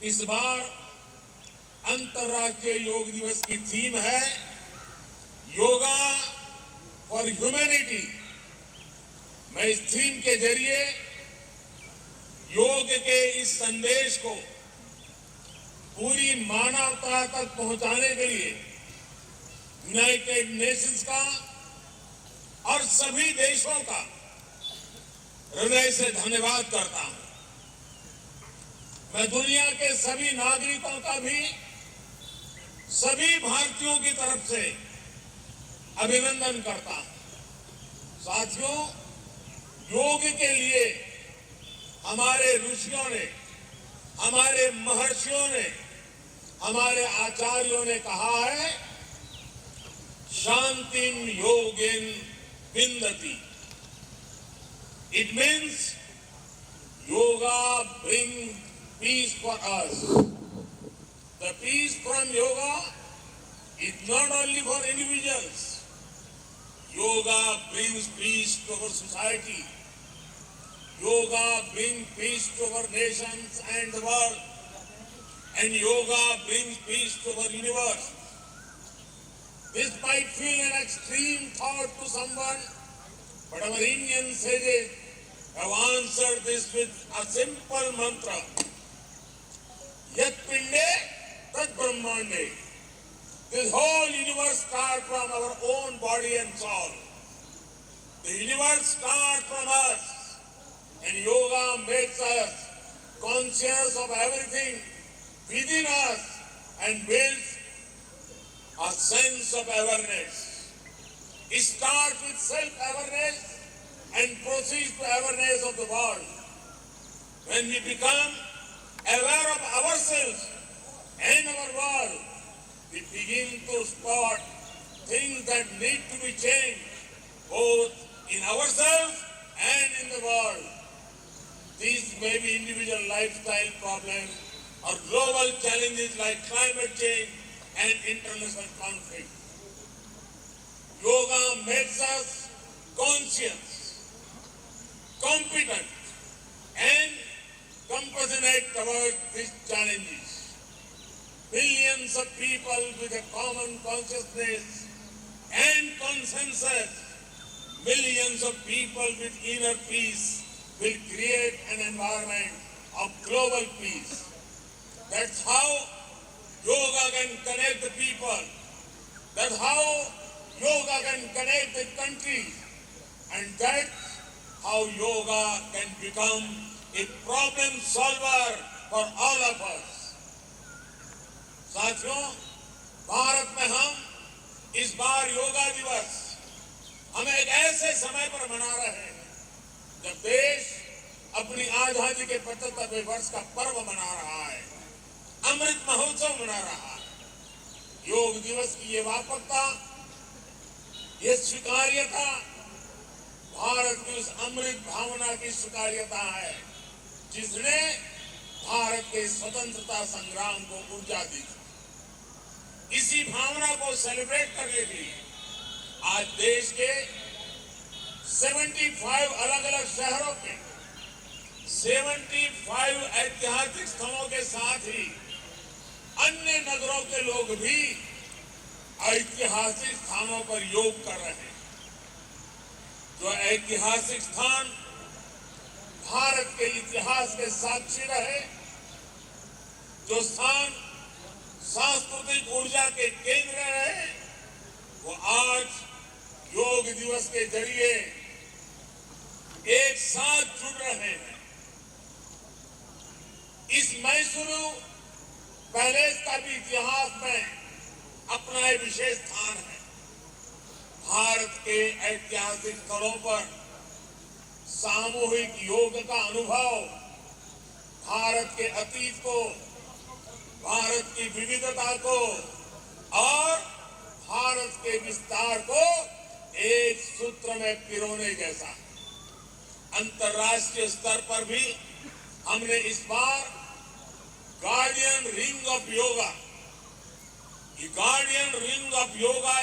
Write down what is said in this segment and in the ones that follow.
इस बार अंतर्राष्ट्रीय योग दिवस की थीम है योगा फॉर ह्यूमैनिटी। मैं इस थीम के जरिए योग के इस संदेश को पूरी मानवता तक पहुंचाने के लिए यूनाइटेड नेशंस का और सभी देशों का हृदय से धन्यवाद करता हूं। मैं दुनिया के सभी नागरिकों का भी सभी भारतीयों की तरफ से अभिनंदन करता हूं। साथियों, योग के लिए हमारे ऋषियों ने, हमारे महर्षियों ने, हमारे आचार्यों ने कहा है, शांतिम योगिन विन्दति। It means yoga brings peace for us. The peace from yoga is not only for individuals. Yoga brings peace to our society. Yoga brings peace to our nations and the world. And yoga brings peace to our universe. This might feel an extreme thought to someone, but our Indian sages have answered this with a simple mantra. Yat pinde tat brahmande. This whole universe starts from our own body and soul. The universe starts from us, and yoga makes us conscious of everything within us and builds a sense of awareness. It starts with self-awareness and proceeds to awareness of the world. When we become aware of ourselves and our world, we begin to spot things that need to be changed, both in ourselves and in the world. These may be individual lifestyle problems or global challenges like climate change and international conflict. Yoga makes us conscious, competent, and compassionate towards these challenges. Billions of people with a common consciousness and consensus, millions of people with inner peace will create an environment of global peace. That's how yoga can connect the people. That's how yoga can connect the countries, and that's how yoga can become a problem solver for all of us. साथियों, भारत में हम इस बार योगा दिवस हम एक ऐसे समय पर मना रहे हैं जब देश अपनी आजादी के 75वें वर्ष का पर्व मना रहा है, अमृत महोत्सव मना रहा है। योग दिवस की ये व्यापकता, ये स्वीकार्यता भारत की उस अमृत भावना की स्वीकार्यता है जिसने भारत के स्वतंत्रता संग्राम को ऊर्जा दी। इसी भावना को सेलिब्रेट करने के लिए आज देश के 75 अलग अलग शहरों के 75 ऐतिहासिक स्थलों के साथ ही अन्य नगरों के लोग भी ऐतिहासिक स्थानों पर योग कर रहे हैं। जो ऐतिहासिक स्थान भारत के इतिहास के साक्षी रहे, जो स्थान सांस्कृतिक ऊर्जा के केंद्र रहे, वो आज योग दिवस के जरिए एक साथ जुड़ रहे हैं। इस मैसूरू पैलेस का भी इतिहास में अपना एक विशेष स्थान है। भारत के ऐतिहासिक स्थलों पर सामूहिक योग का अनुभव भारत के अतीत को, भारत की विविधता को और भारत के विस्तार को एक सूत्र में पिरोने जैसा। अंतर्राष्ट्रीय स्तर पर भी हमने इस बार गार्डियन रिंग ऑफ योगा, ये गार्डियन रिंग ऑफ योगा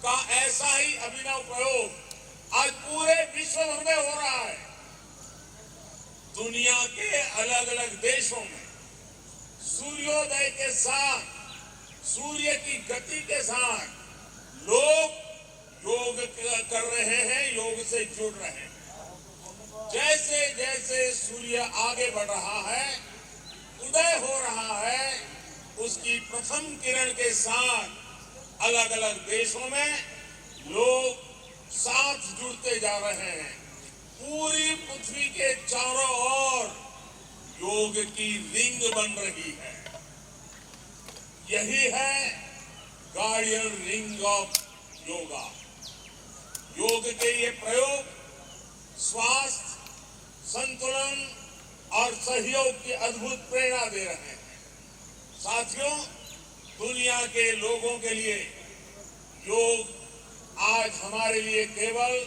का ऐसा ही अभिनव प्रयोग आज पूरे विश्व भर में हो रहा है। दुनिया के अलग अलग देशों में सूर्योदय के साथ, सूर्य की गति के साथ लोग योग कर रहे हैं, योग से जुड़ रहे हैं। जैसे जैसे सूर्य आगे बढ़ रहा है, उदय हो रहा है, उसकी प्रथम किरण के साथ अलग अलग देशों में लोग साथ जुड़ते जा रहे हैं। पूरी पृथ्वी के चारों ओर योग की रिंग बन रही है। यही है गार्डियन रिंग ऑफ योगा। योग के ये प्रयोग स्वास्थ्य, संतुलन और सहयोग की अद्भुत प्रेरणा दे रहे हैं। साथियों, दुनिया के लोगों के लिए योग आज हमारे लिए केवल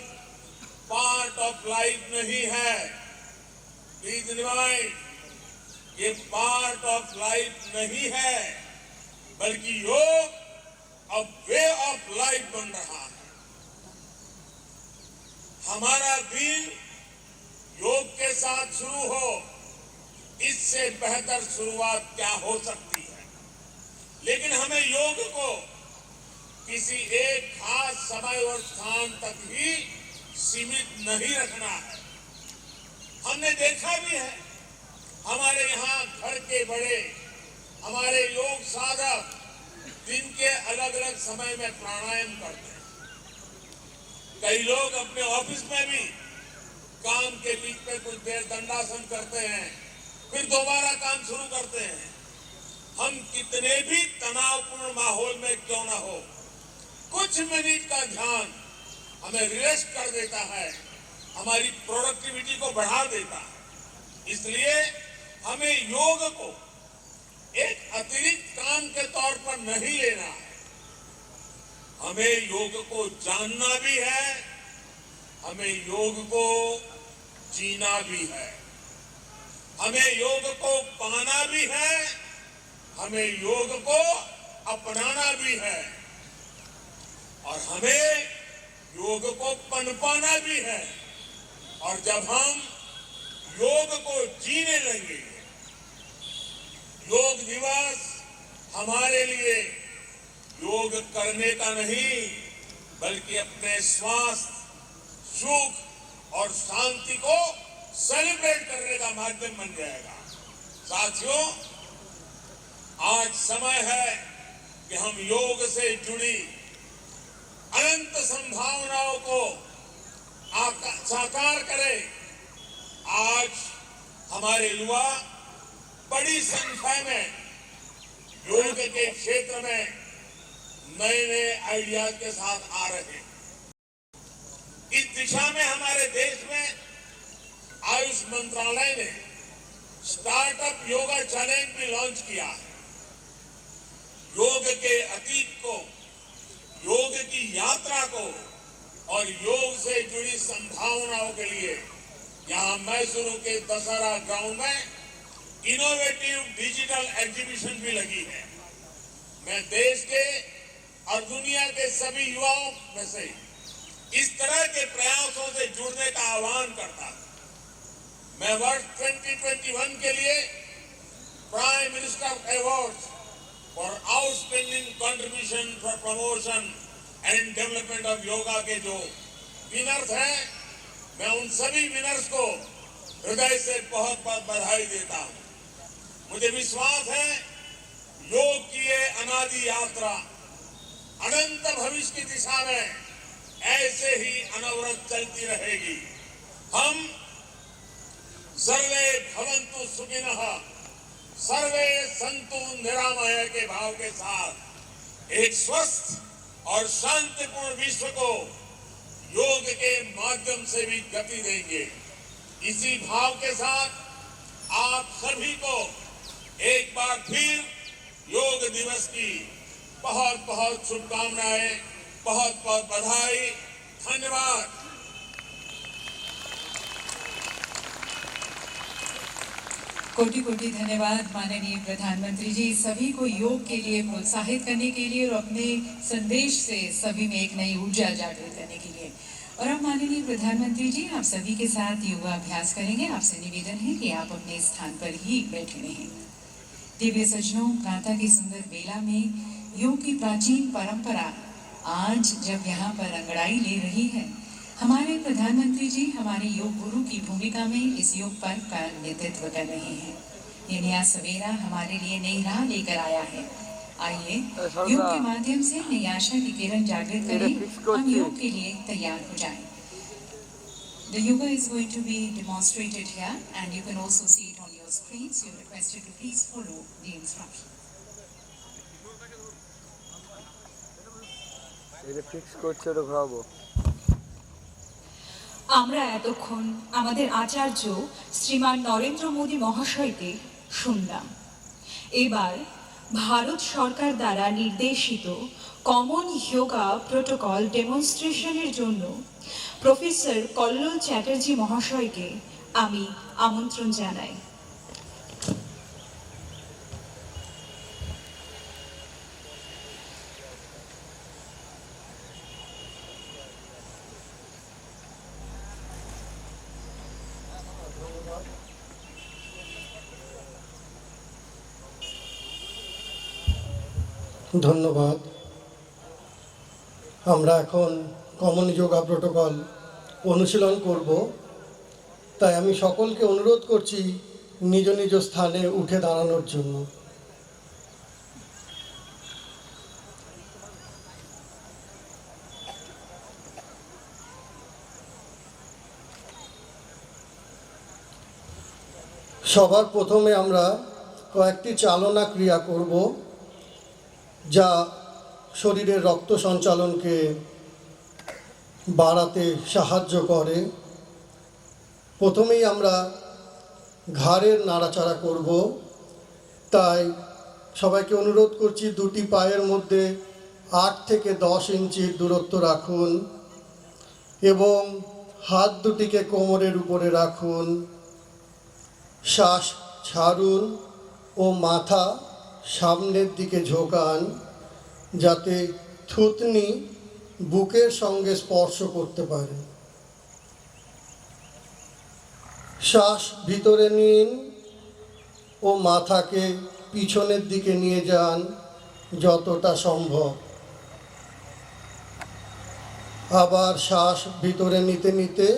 पार्ट ऑफ लाइफ नहीं है। प्लीज रिमाइंड, ये पार्ट ऑफ लाइफ नहीं है, बल्कि योग अब वे ऑफ लाइफ बन रहा है। हमारा दिन योग के साथ शुरू हो, इससे बेहतर शुरुआत क्या हो सकती है। लेकिन हमें योग को किसी एक खास समय और स्थान तक ही सीमित नहीं रखना है। हमने देखा भी है, हमारे यहाँ घर के बड़े, हमारे योग साधक दिन के अलग अलग समय में प्राणायाम करते हैं। कई लोग अपने ऑफिस में भी काम के बीच में कुछ देर दंडासन करते हैं, फिर दोबारा काम शुरू करते हैं। हम कितने भी तनावपूर्ण माहौल में क्यों ना हो, कुछ मिनट का ध्यान हमें रिलैक्स कर देता है, हमारी प्रोडक्टिविटी को बढ़ा देता है। इसलिए हमें योग को एक अतिरिक्त काम के तौर पर नहीं लेना है। हमें योग को जानना भी है, हमें योग को जीना भी है। हमें योग को पाना भी है, हमें योग को अपनाना भी है, और हमें योग को पनपाना भी है। और जब हम योग को जीने लगेंगे, योग दिवस हमारे लिए योग करने का नहीं, बल्कि अपने स्वास्थ्य, सुख और शांति को सेलिब्रेट करने का माध्यम बन जाएगा। साथियों, आज समय है कि हम योग से जुड़ी अनंत संभावनाओं को साकार करें। आज हमारे युवा बड़ी संख्या में योग के क्षेत्र में नए नए आइडियाज के साथ आ रहे हैं। इस दिशा में हमारे देश में आयुष मंत्रालय ने स्टार्टअप योगा चैलेंज भी लॉन्च किया है। योग के अतीत को, योग की यात्रा को और योग से जुड़ी संभावनाओं के लिए यहां मैसूरू के दशहरा ग्राउंड में इनोवेटिव डिजिटल एग्जीबिशन भी लगी है। मैं देश के और दुनिया के सभी युवाओं में से इस तरह के प्रयासों से जुड़ने का आह्वान करता हूं। मैं वर्ष 2021 के लिए prime minister award for outstanding contribution for promotion and development of yoga के जो विनर्स हैं, मैं उन सभी विनर्स को हृदय से बहुत बहुत बधाई देता हूं। मुझे विश्वास है योग की ये अनादि यात्रा अनंत भविष्य की दिशा में ऐसे ही अनवरत चलती रहेगी। हम सर्वे भवन्तु सुखिनः, सर्वे सन्तु निरामय के भाव के साथ एक स्वस्थ और शांतिपूर्ण विश्व को योग के माध्यम से भी गति देंगे। इसी भाव के साथ आप सभी को एक बार फिर योग दिवस की बहुत बहुत शुभकामनाएं, बहुत बहुत बधाई। धन्यवाद। कोटि कोटि धन्यवाद माननीय प्रधानमंत्री जी, सभी को योग के लिए प्रोत्साहित करने के लिए और अपने संदेश से सभी में एक नई ऊर्जा जागृत करने के लिए। और अब माननीय प्रधानमंत्री जी आप सभी के साथ योगाभ्यास करेंगे। आपसे निवेदन है कि आप अपने स्थान पर ही बैठे रहें। दिव्य सज्जनों, प्रातः की सुंदर बेला में योग की प्राचीन परंपरा आज जब यहाँ पर अंगड़ाई ले रही है, हमारे प्रधानमंत्री जी हमारे योग गुरु की भूमिका में इस योग पर्व का नेतृत्व कर रहे हैं। ये नया सवेरा हमारे लिए नई राह लेकर आया है। आइए योग के माध्यम से नई आशा की किरण जागृत करें, हम योग के लिए तैयार हो जाएं। The yoga is going to be demonstrated here and you can also see it on your screens. You're requested to please follow the instructions. আমরা এতক্ষণ আমাদের আচার্য শ্রীমান নরেন্দ্র মোদী মহাশয়কে শুনলাম। এবার ভারত সরকার দ্বারা নির্দেশিত কমন যোগা প্রোটোকল ডেমনস্ট্রেশনের জন্য প্রফেসর কল্লোল চ্যাটার্জি মহাশয়কে আমি আমন্ত্রণ জানাই। ধন্যবাদ। আমরা এখন কমন যোগা প্রোটোকল অনুশীলন করব, তাই আমি সকলকে অনুরোধ করছি নিজ নিজ স্থানে উঠে দাঁড়ানোর জন্য। সবার প্রথমে আমরা কয়েকটি চালনা ক্রিয়া করব, যা শরীরের রক্ত সঞ্চালনকে বাড়াতে সাহায্য করে। প্রথমেই আমরা ঘাড়ের নাড়াচাড়া করব, তাই সবাইকে অনুরোধ করছি দুটি পায়ের মধ্যে 8 থেকে 10 ইঞ্চির দূরত্ব রাখুন এবং হাত দুটিকে কোমরের উপরে রাখুন। শ্বাস ছাড়ুন ও মাথা সামনের দিকে ঝোঁকান, যাতে থুতনি বুকের সঙ্গে স্পর্শ করতে পারে। শ্বাস ভিতরে নিন ও মাথাকে পিছনের দিকে নিয়ে যান যতটা সম্ভব। আবার শ্বাস ভিতরে নিতে নিতে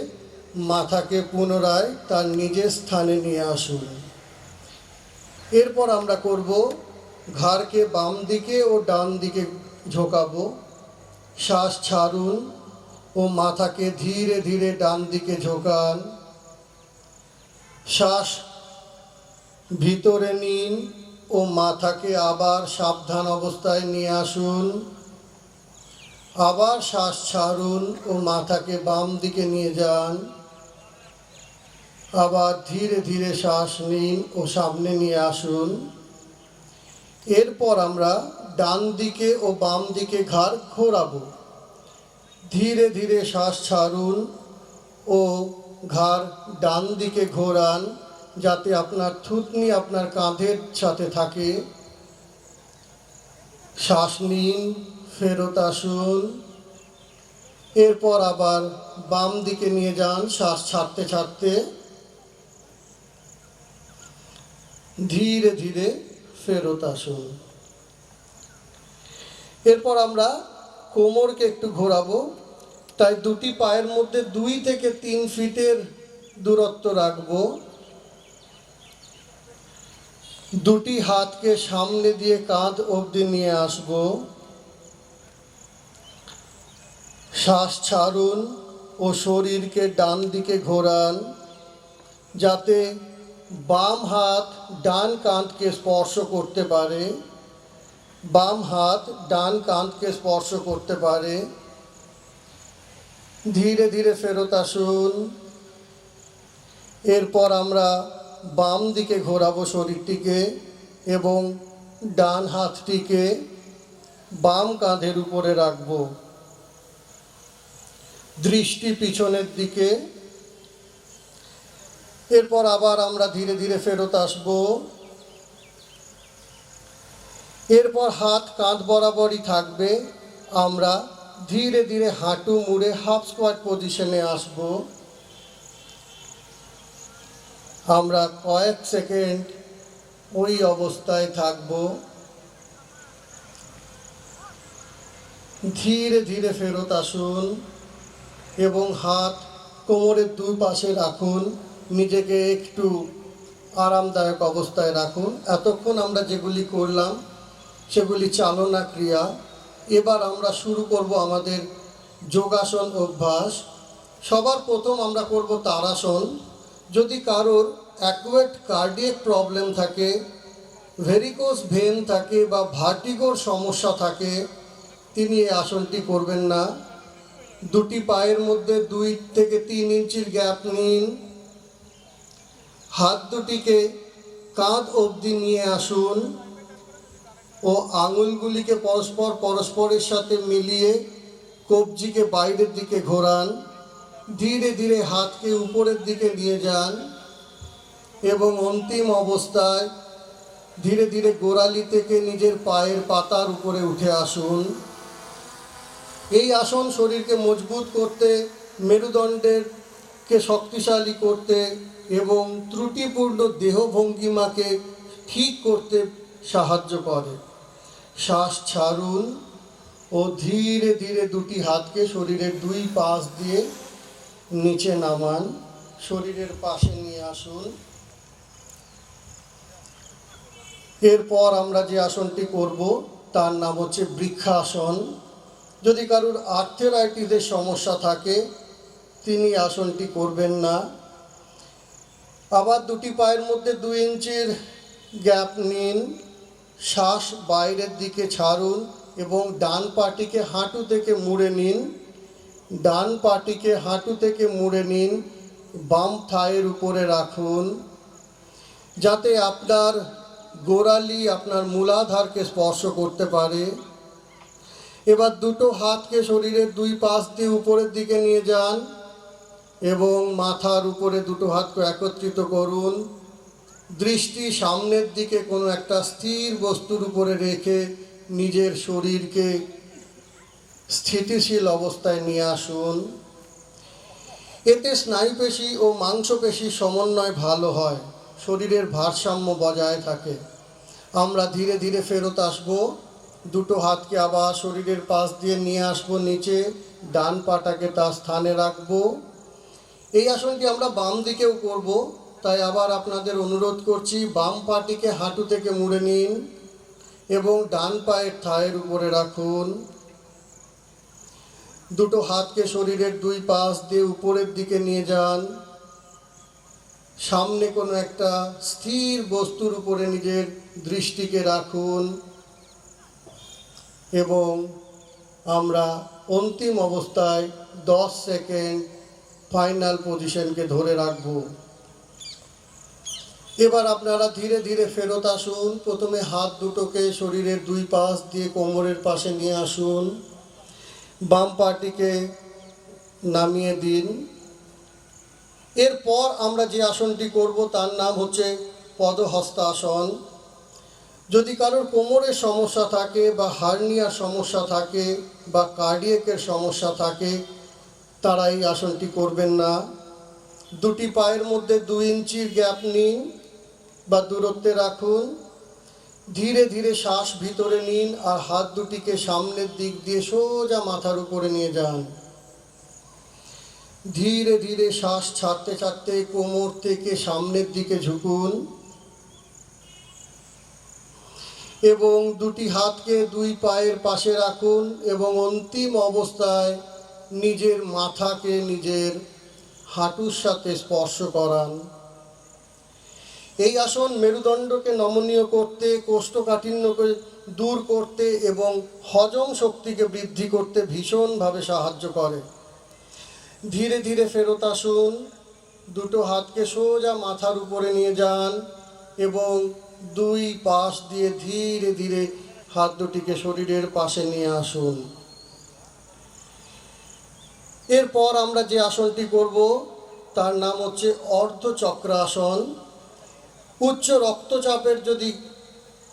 মাথাকে পুনরায় তার নিজের স্থানে নিয়ে আসুন। এরপর আমরা করব ঘাড়কে বাম দিকে ও ডান দিকে ঝোঁকাবো। শ্বাস ছাড়ুন ও মাথাকে ধীরে ধীরে ডান দিকে ঝোঁকান। শ্বাস ভিতরে নিন ও মাথাকে আবার সাবধান অবস্থায় নিয়ে আসুন। আবার শ্বাস ছাড়ুন ও মাথাকে বাম দিকে নিয়ে যান। আবার ধীরে ধীরে শ্বাস নিন ও সামনে নিয়ে আসুন। এরপর আমরা ডান দিকে ও বাম দিকে ঘাড় ঘোরাবো। ধীরে ধীরে শ্বাস ছাড়ুন ও ঘাড় ডান দিকে ঘোরান, যাতে আপনার থুতনি আপনার কাঁধের সাথে থাকে। শ্বাস নিন, ফেরত আসুন। এরপর আবার বাম দিকে নিয়ে যান, শ্বাস ছাড়তে ছাড়তে। ধীরে ধীরে ফেরত আসুন। এরপর আমরা কোমরকে একটু ঘোরাবো, তাই দুটি পায়ের মধ্যে 2 থেকে 3 ফিটের দূরত্ব রাখবো। দুটি হাতকে সামনে দিয়ে কাঁধ অবধি নিয়ে আসব। শ্বাস ছাড়ুন ও শরীরকে ডান দিকে ঘোরান, যাতে বাম হাত ডান কাঁধকে স্পর্শ করতে পারে। বাম হাত ডান কাঁধকে স্পর্শ করতে পারে। ধীরে ধীরে ফেরত আসুন। এরপর আমরা বাম দিকে ঘোরাবো শরীরটিকে এবং ডান হাতটিকে বাম কাঁধের উপরে রাখব। দৃষ্টি পিছনের দিকে। এরপর আবার আমরা ধীরে ধীরে ফেরত আসব। এরপর হাত কাঁধ বরাবরই থাকবে। আমরা ধীরে ধীরে হাঁটু মুড়ে হাফ স্কোয়াট পজিশনে আসব। আমরা কয়েক সেকেন্ড ওই অবস্থায় থাকব। ধীরে ধীরে ফেরত আসুন এবং হাত কোমরের দুই পাশে রাখুন, নিজেকে একটু আরামদায়ক অবস্থায় রাখুন। এতক্ষণ আমরা যেগুলি করলাম সেগুলি চালনা ক্রিয়া। এবার আমরা শুরু করব আমাদের যোগাসন অভ্যাস। সবার প্রথম আমরা করব তাড়াসন। যদি কারোর অ্যাকুয়েট কার্ডিয়াক প্রবলেম থাকে, ভেরিকোজ ভেন থাকে বা ভার্টিগোর সমস্যা থাকে, তিনি এই আসনটি করবেন না। দুটি পায়ের মধ্যে 2 থেকে 3 ইঞ্চির গ্যাপ নিন। হাত দুটিকে কাঁধ অবধি নিয়ে আসুন ও আঙুলগুলিকে পরস্পরের সাথে মিলিয়ে কবজিকে বাইরের দিকে ঘোরান। ধীরে ধীরে হাতকে উপরের দিকে নিয়ে যান এবং অন্তিম অবস্থায় ধীরে ধীরে গোড়ালি থেকে নিজের পায়ের পাতার উপরে উঠে আসুন। এই আসন শরীরকে মজবুত করতে, মেরুদণ্ডকে শক্তিশালী করতে এবং ত্রুটিপূর্ণ দেহভঙ্গিমাকে ঠিক করতে সাহায্য করে। শ্বাস ছাড়ুন ও ধীরে ধীরে দুটি হাতকে শরীরের 2 পাশ দিয়ে নিচে নামান, শরীরের পাশে নিয়ে আসুন। এরপর আমরা যে আসনটি করব তার নাম হচ্ছে বৃক্ষাসন। যদি কারোর আর্থ্রাইটিসের সমস্যা থাকে তিনি আসনটি করবেন না। আবার দুটি পায়ের মধ্যে 2 ইঞ্চির গ্যাপ নিন, শ্বাস বাইরের দিকে ছাড়ুন এবং ডান পাটিকে হাঁটু থেকে মুড়ে নিন। ডান পাটিকে হাঁটু থেকে মুড়ে নিন, বাম থায়ের উপরে রাখুন যাতে আপনার গোড়ালি আপনার মূলাধারকে স্পর্শ করতে পারে। এবার দুটো হাতকে শরীরের 2 পাশ দিয়ে উপরের দিকে নিয়ে যান এবং মাথার উপরে দুটো হাতকে একত্রিত করুন। দৃষ্টি সামনের দিকে কোনো একটা স্থির বস্তুর উপরে রেখে নিজের শরীরকে স্থিতিশীল অবস্থায় নিয়ে আসুন। এতে স্নায়ুপেশি ও মাংসপেশির সমন্বয় ভালো হয়, শরীরের ভারসাম্য বজায় থাকে। আমরা ধীরে ধীরে ফেরত আসব। দুটো হাতকে আবার শরীরের পাশ দিয়ে নিয়ে আসবো নিচে, ডান পাটাকে তার স্থানে রাখবো। এই আসনটি আমরা বাম দিকেও করব, তাই আবার আপনাদের অনুরোধ করছি বাম পাটিকে হাঁটু থেকে মুড়ে নিন এবং ডান পায়ের থায়ের উপরে রাখুন। দুটো হাতকে শরীরের 2 পাশ দিয়ে উপরের দিকে নিয়ে যান। সামনে কোনো একটা স্থির বস্তুর উপরে নিজের দৃষ্টিকে রাখুন এবং আমরা অন্তিম অবস্থায় 10 সেকেন্ড ফাইনাল পজিশনকে ধরে রাখব। এবার আপনারা ধীরে ধীরে ফেরত আসুন। প্রথমে হাত দুটোকে শরীরের 2 পাশ দিয়ে কোমরের পাশে নিয়ে আসুন, বাম পাটিকে নামিয়ে দিন। এরপর আমরা যে আসনটি করব তার নাম হচ্ছে পদহস্তাসন। যদি কারোর কোমরের সমস্যা থাকে বা হার্নিয়ার সমস্যা থাকে বা কার্ডিয়াকের সমস্যা থাকে তারা এই আসনটি করবেন না। দুটি পায়ের মধ্যে 2 ইঞ্চির গ্যাপ নিন বা দূরত্বে রাখুন। ধীরে ধীরে শ্বাস ভিতরে নিন আর হাত দুটিকে সামনের দিক দিয়ে সোজা মাথার উপরে নিয়ে যান। ধীরে ধীরে শ্বাস ছাড়তে ছাড়তে কোমর থেকে সামনের দিকে ঝুঁকুন এবং দুটি হাতকে 2 পায়ের পাশে রাখুন এবং অন্তিম অবস্থায় নিজের মাথাকে নিজের হাঁটুর সাথে স্পর্শ করান। এই আসন মেরুদণ্ডকে নমনীয় করতে, কোষ্ঠকাঠিন্যকে দূর করতে এবং হজম শক্তিকে বৃদ্ধি করতে ভীষণভাবে সাহায্য করে। ধীরে ধীরে ফেরত আসুন। দুটো হাতকে সোজা মাথার উপরে নিয়ে যান এবং 2 পাশ দিয়ে ধীরে ধীরে হাত দুটিকে শরীরের পাশে নিয়ে আসুন। এরপর আমরা যে আসনটি করব তার নাম হচ্ছে অর্ধচক্রাসন। উচ্চ রক্তচাপের যদি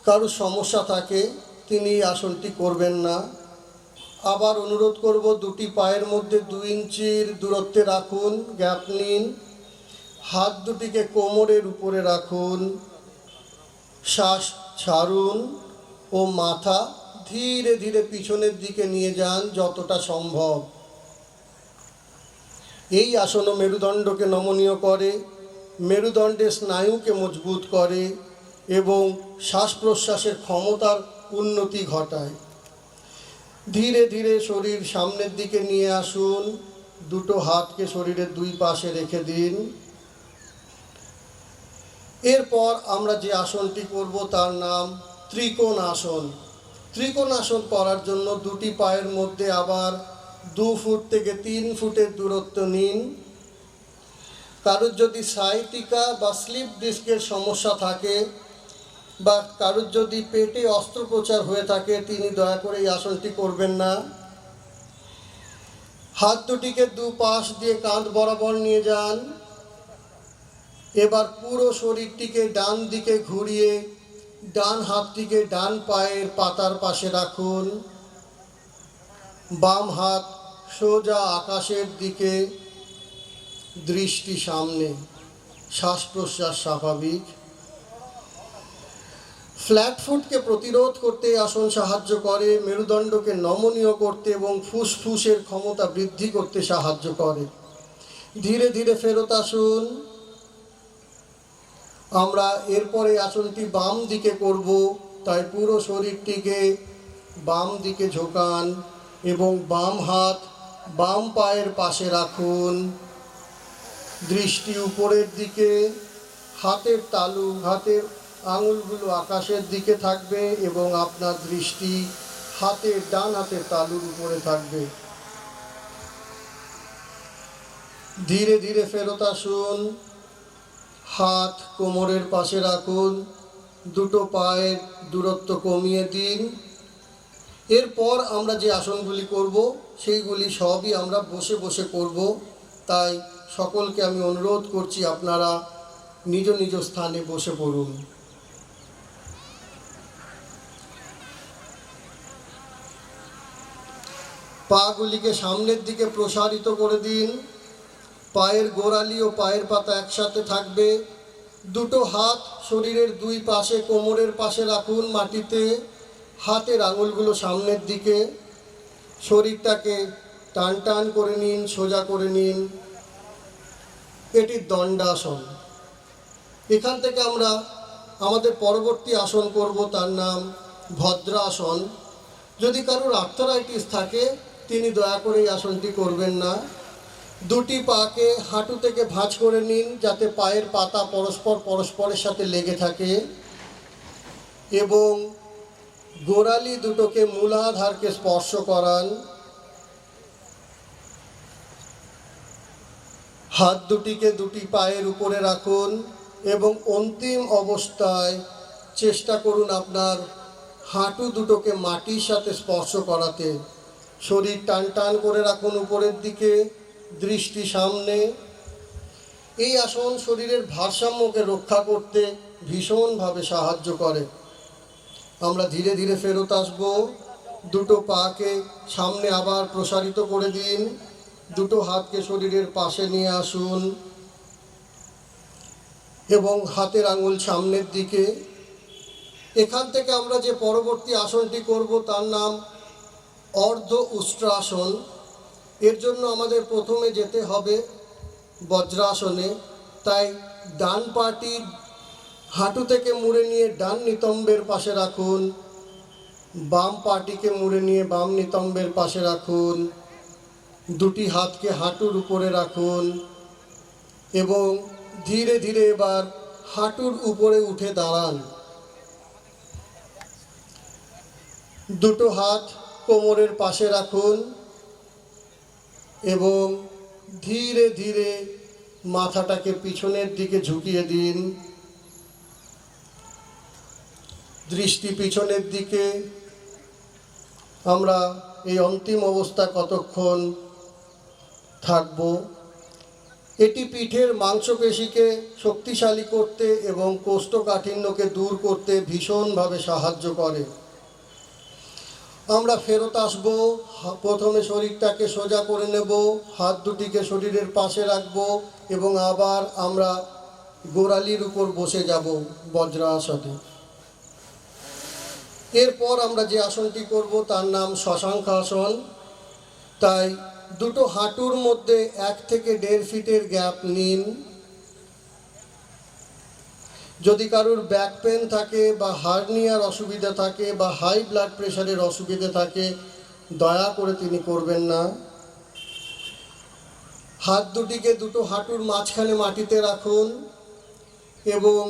কারো সমস্যা থাকে তিনি এই আসনটি করবেন না। আবার অনুরোধ করব দুটি পায়ের মধ্যে 2 ইঞ্চির দূরত্বে রাখুন, গ্যাপ নিন। হাত দুটিকে কোমরের উপরে রাখুন। শ্বাস ছাড়ুন ও মাথা ধীরে ধীরে পিছনের দিকে নিয়ে যান যতটা সম্ভব। এই আসন মেরুদণ্ডকে নমনীয় করে, মেরুদণ্ডের স্নায়ুকে মজবুত করে এবং শ্বাস প্রশ্বাসের ক্ষমতার উন্নতি ঘটায়। ধীরে ধীরে শরীর সামনের দিকে নিয়ে আসুন, দুটো হাতকে শরীরের দুই পাশে রেখে দিন। এরপর আমরা যে আসনটি করব তার নাম ত্রিকোণ আসন। ত্রিকোণ আসন করার জন্য দুটি পায়ের মধ্যে আবার 2 ফুট থেকে 3 ফুটের দূরত্ব নিন। কারোর যদি সাইটিকা বা স্লিপ ডিস্কের সমস্যা থাকে বা কারোর যদি পেটে অস্ত্রোপচার হয়ে থাকে তিনি দয়া করে এই আসনটি করবেন না। হাত দুটিকে দুপাশ দিয়ে কাঁধ বরাবর নিয়ে যান। এবার পুরো শরীরটিকে ডান দিকে ঘুরিয়ে ডান হাতটিকে ডান পায়ের পাতার পাশে রাখুন। বাম হাত সোজা আকাশের দিকে, দৃষ্টি সামনে, শ্বাস প্রশ্বাস স্বাভাবিক। ফ্ল্যাট ফুটকে প্রতিরোধ করতে আসন সাহায্য করে, মেরুদণ্ডকে নমনীয় করতে এবং ফুসফুসের ক্ষমতা বৃদ্ধি করতে সাহায্য করে। ধীরে ধীরে ফেরত আসুন। আমরা এরপরে আসনটি বাম দিকে করব, তাই পুরো শরীরটিকে বাম দিকে ঝোঁকান এবং বাম হাত বাম পায়ের পাশে রাখুন। দৃষ্টি উপরের দিকে, হাতের তালু, হাতের আঙুলগুলো আকাশের দিকে থাকবে এবং আপনার দৃষ্টি ডান হাতের তালুর উপরে থাকবে। ধীরে ধীরে ফেরত আসুন। হাত কোমরের পাশে রাখুন, দুটো পায়ের দূরত্ব কমিয়ে দিন। এরপর আমরা যে আসনগুলি করব সেইগুলি সবই আমরা বসে বসে করব, তাই সকলকে আমি অনুরোধ করছি আপনারা নিজ নিজ স্থানে বসে পড়ুন। পাগুলিকে সামনের দিকে প্রসারিত করে দিন। পায়ের গোড়ালি ও পায়ের পাতা একসাথে থাকবে। দুটো হাত শরীরের দুই পাশে কোমরের পাশে রাখুন মাটিতে। হাতের আঙুলগুলো সামনের দিকে। শরীরটাকে টান টান করে নিন, সোজা করে নিন। এটি দণ্ডাসন। এখান থেকে আমরা আমাদের পরবর্তী আসন করব, তার নাম ভদ্রাসন। যদি কারোর আর্থ্রাইটিস থাকে তিনি দয়া করে এই আসনটি করবেন না। দুটি পাকে হাঁটু থেকে ভাঁজ করে নিন যাতে পায়ের পাতা পরস্পরের সাথে লেগে থাকে এবং গোড়ালি দুটোকে মূলাধারকে স্পর্শ করান। হাত দুটিকে দুটি পায়ের উপরে রাখুন এবং অন্তিম অবস্থায় চেষ্টা করুন আপনার হাঁটু দুটোকে মাটির সাথে স্পর্শ করাতে। শরীর টান টান করে রাখুন উপরের দিকে, দৃষ্টি সামনে। এই আসন শরীরের ভারসাম্যকে রক্ষা করতে ভীষণভাবে সাহায্য করে। আমরা ধীরে ধীরে ফেরত আসব। দুটো পাকে সামনে আবার প্রসারিত করে দিন। দুটো হাতকে শরীরের পাশে নিয়ে আসুন এবং হাতের আঙুল সামনের দিকে। এখান থেকে আমরা যে পরবর্তী আসনটি করব তার নাম অর্ধ উষ্ট্রাসন। এর জন্য আমাদের প্রথমে যেতে হবে বজ্রাসনে। তাই ডান পাটি হাঁটু থেকে মুড়ে নিয়ে ডান নিতম্বের পাশে রাখুন। বাম পাটিকে মুড়ে নিয়ে বাম নিতম্বের পাশে রাখুন। দুটি হাতকে হাঁটুর উপরে রাখুন এবং ধীরে ধীরে এবার হাঁটুর উপরে উঠে দাঁড়ান। দুটো হাত কোমরের পাশে রাখুন এবং ধীরে ধীরে মাথাটাকে পিছনের দিকে ঝুঁকিয়ে দিন। দৃষ্টি পিছনের দিকে। আমরা এই অন্তিম অবস্থা কতক্ষণ থাকব। এটি পিঠের মাংসপেশিকে শক্তিশালী করতে এবং কোষ্ঠকাঠিন্যকে দূর করতে ভীষণভাবে সাহায্য করে। আমরা ফেরত আসব। প্রথমে শরীরটাকে সোজা করে নেব, হাত দুটিকে শরীরের পাশে রাখব এবং আবার আমরা গোড়ালির উপর বসে যাব বজ্রাসনে। এরপর আমরা যে আসনটি করব তার নাম শশাঙ্কাসন। তাই দুটো হাঁটুর মধ্যে 1 থেকে 1.5 ফিটের গ্যাপ নিন। যদি কারুর ব্যাক পেন থাকে বা হার্নিয়ার অসুবিধা থাকে বা হাই ব্লাড প্রেশারের অসুবিধা থাকে, দয়া করে তিনি করবেন না। হাত দুটিকে দুটো হাঁটুর মাঝখানে মাটিতে রাখুন এবং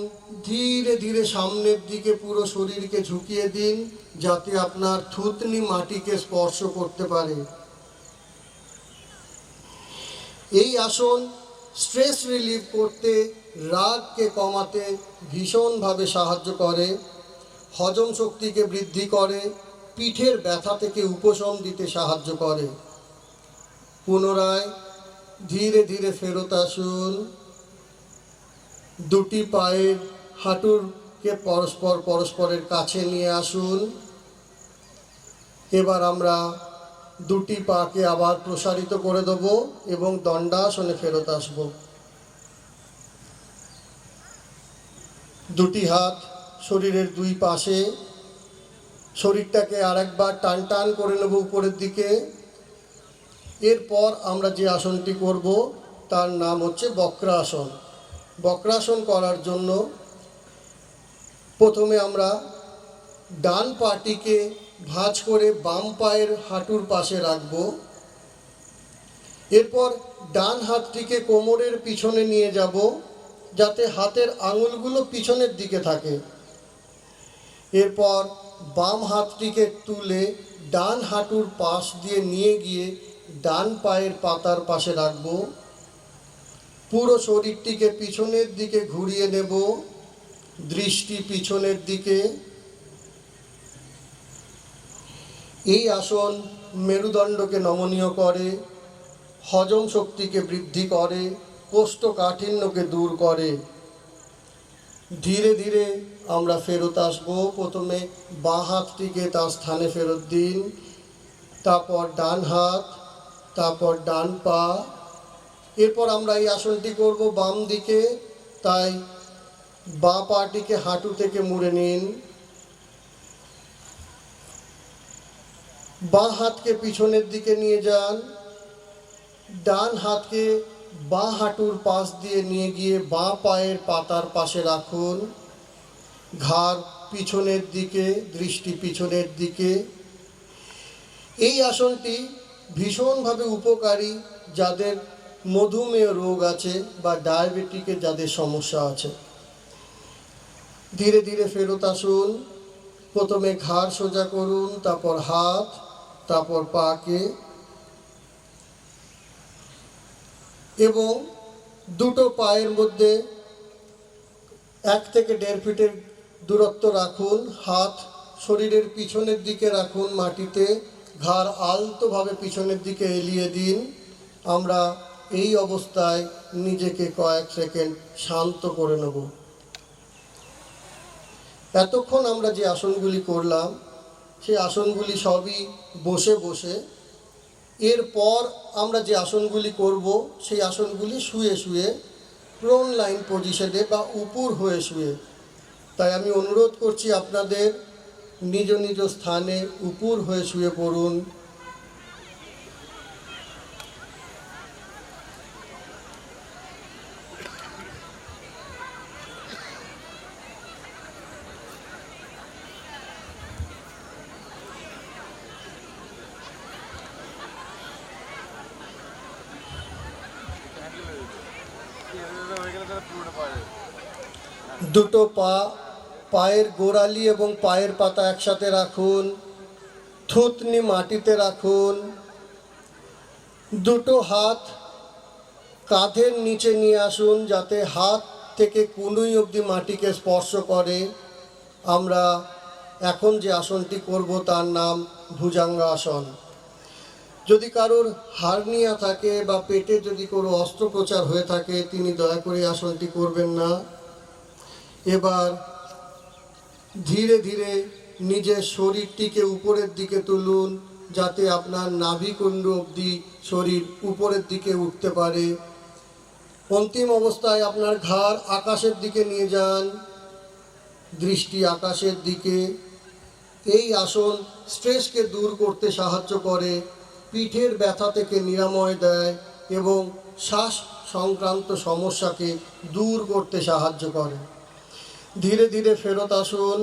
ধীরে ধীরে সামনের দিকে পুরো শরীরকে ঝুঁকিয়ে দিন, যাতে আপনার থুতনি মাটিকে স্পর্শ করতে পারে। এই আসন স্ট্রেস রিলিভ করতে, রাগকে কমাতে ভীষণভাবে সাহায্য করে, হজম শক্তিকে বৃদ্ধি করে, পিঠের ব্যথা থেকে উপশম দিতে সাহায্য করে। পুনরায় ধীরে ধীরে ফেরত আসুন। দুটি পায়ের হাঁটুরকে পরস্পরের কাছে নিয়ে আসুন। এবার আমরা দুটি পাকে আবার প্রসারিত করে দেব এবং দণ্ডাসনে ফেরত আসব। দুটি হাত শরীরের দুই পাশে, শরীরটাকে আরেকবার টান টান করে নেব উপরের দিকে। এরপর আমরা যে আসনটি করব তার নাম হচ্ছে বক্রাসন। বক্রাসন করার জন্য প্রথমে আমরা ডান পাটিকে ভাঁজ করে বাম পায়ের হাঁটুর পাশে রাখব। এরপর ডান হাতটিকে কোমরের পিছনে নিয়ে যাব, যাতে হাতের আঙুলগুলো পিছনের দিকে থাকে। এরপর বাম হাতটিকে তুলে ডান হাঁটুর পাশ দিয়ে নিয়ে গিয়ে ডান পায়ের পাতার পাশে রাখব। পুরো শরীরটিকে পিছনের দিকে ঘুরিয়ে নেব, দৃষ্টি পিছনের দিকে। এই আসন মেরুদণ্ডকে নমনীয় করে, হজম শক্তিকে বৃদ্ধি করে, কোষ্ঠকাঠিন্যকে দূর করে। ধীরে ধীরে আমরা ফেরত আসবো। প্রথমে বাঁ হাতটিকে তার স্থানে ফেরত দিন, তারপর ডান হাত, তারপর ডান পা। এরপর আমরা এই আসনটি করব বাম দিকে। তাই বাঁ পাটিকে হাঁটু থেকে মুড়ে নিন, বাঁ হাতকে পিছনের দিকে নিয়ে যান, ডান হাতকে বাঁ হাঁটুর পাশ দিয়ে নিয়ে গিয়ে বাঁ পায়ের পাতার পাশে রাখুন। ঘাড় পিছনের দিকে, দৃষ্টি পিছনের দিকে। এই আসনটি ভীষণভাবে উপকারী যাদের মধুমেহ রোগ আছে বা ডায়াবেটিকের যাদের সমস্যা আছে। ধীরে ধীরে ফেরত আসুন। প্রথমে ঘাড় সোজা করুন, তারপর হাত, তারপর পাকে, এবং দুটো পায়ের মধ্যে 1 থেকে 1.5 ফিটের দূরত্ব রাখুন। হাত শরীরের পিছনের দিকে রাখুন মাটিতে, ঘাড় আলতোভাবে পিছনের দিকে এলিয়ে দিন। আমরা এই অবস্থায় নিজেকে কয়েক সেকেন্ড শান্ত করে নেব। এতক্ষণ আমরা যে আসনগুলি করলাম সেই আসনগুলি সবই বসে বসে। এরপর আমরা যে আসনগুলি করব সেই আসনগুলি শুয়ে শুয়ে, প্রোন লাইন পজিশনে বা উপর হয়ে শুয়ে। তাই আমি অনুরোধ করছি আপনাদের নিজ নিজ স্থানে উপর হয়ে শুয়ে পড়ুন। দুটো পায়ের গোড়ালি এবং পায়ের পাতা একসাথে রাখুন, থুতনি মাটিতে রাখুন। দুটো হাত কাঁধের নিচে নিয়ে আসুন, যাতে হাত থেকে কনুই অবধি মাটিকে স্পর্শ করে। আমরা এখন যে আসনটি করব তার নাম ভুজঙ্গাসন। যদি কারোর হার্নিয়া থাকে বা পেটে যদি কোনো অস্ত্রোপচার হয়ে থাকে, তিনি দয়া করে আসনটি করবেন না। এবার ধীরে ধীরে নিজের শরীরটিকে উপরের দিকে তুলুন, যাতে আপনার নাভিকুণ্ড অবধি শরীর উপরের দিকে উঠতে পারে। অন্তিম অবস্থায় আপনার ঘাড় আকাশের দিকে নিয়ে যান, দৃষ্টি আকাশের দিকে। এই আসন স্ট্রেসকে দূর করতে সাহায্য করে, পিঠের ব্যথা থেকে নিরাময় দেয় এবং শ্বাস সংক্রান্ত সমস্যাকে দূর করতে সাহায্য করে। ধীরে ধীরে ফেরত আসুন।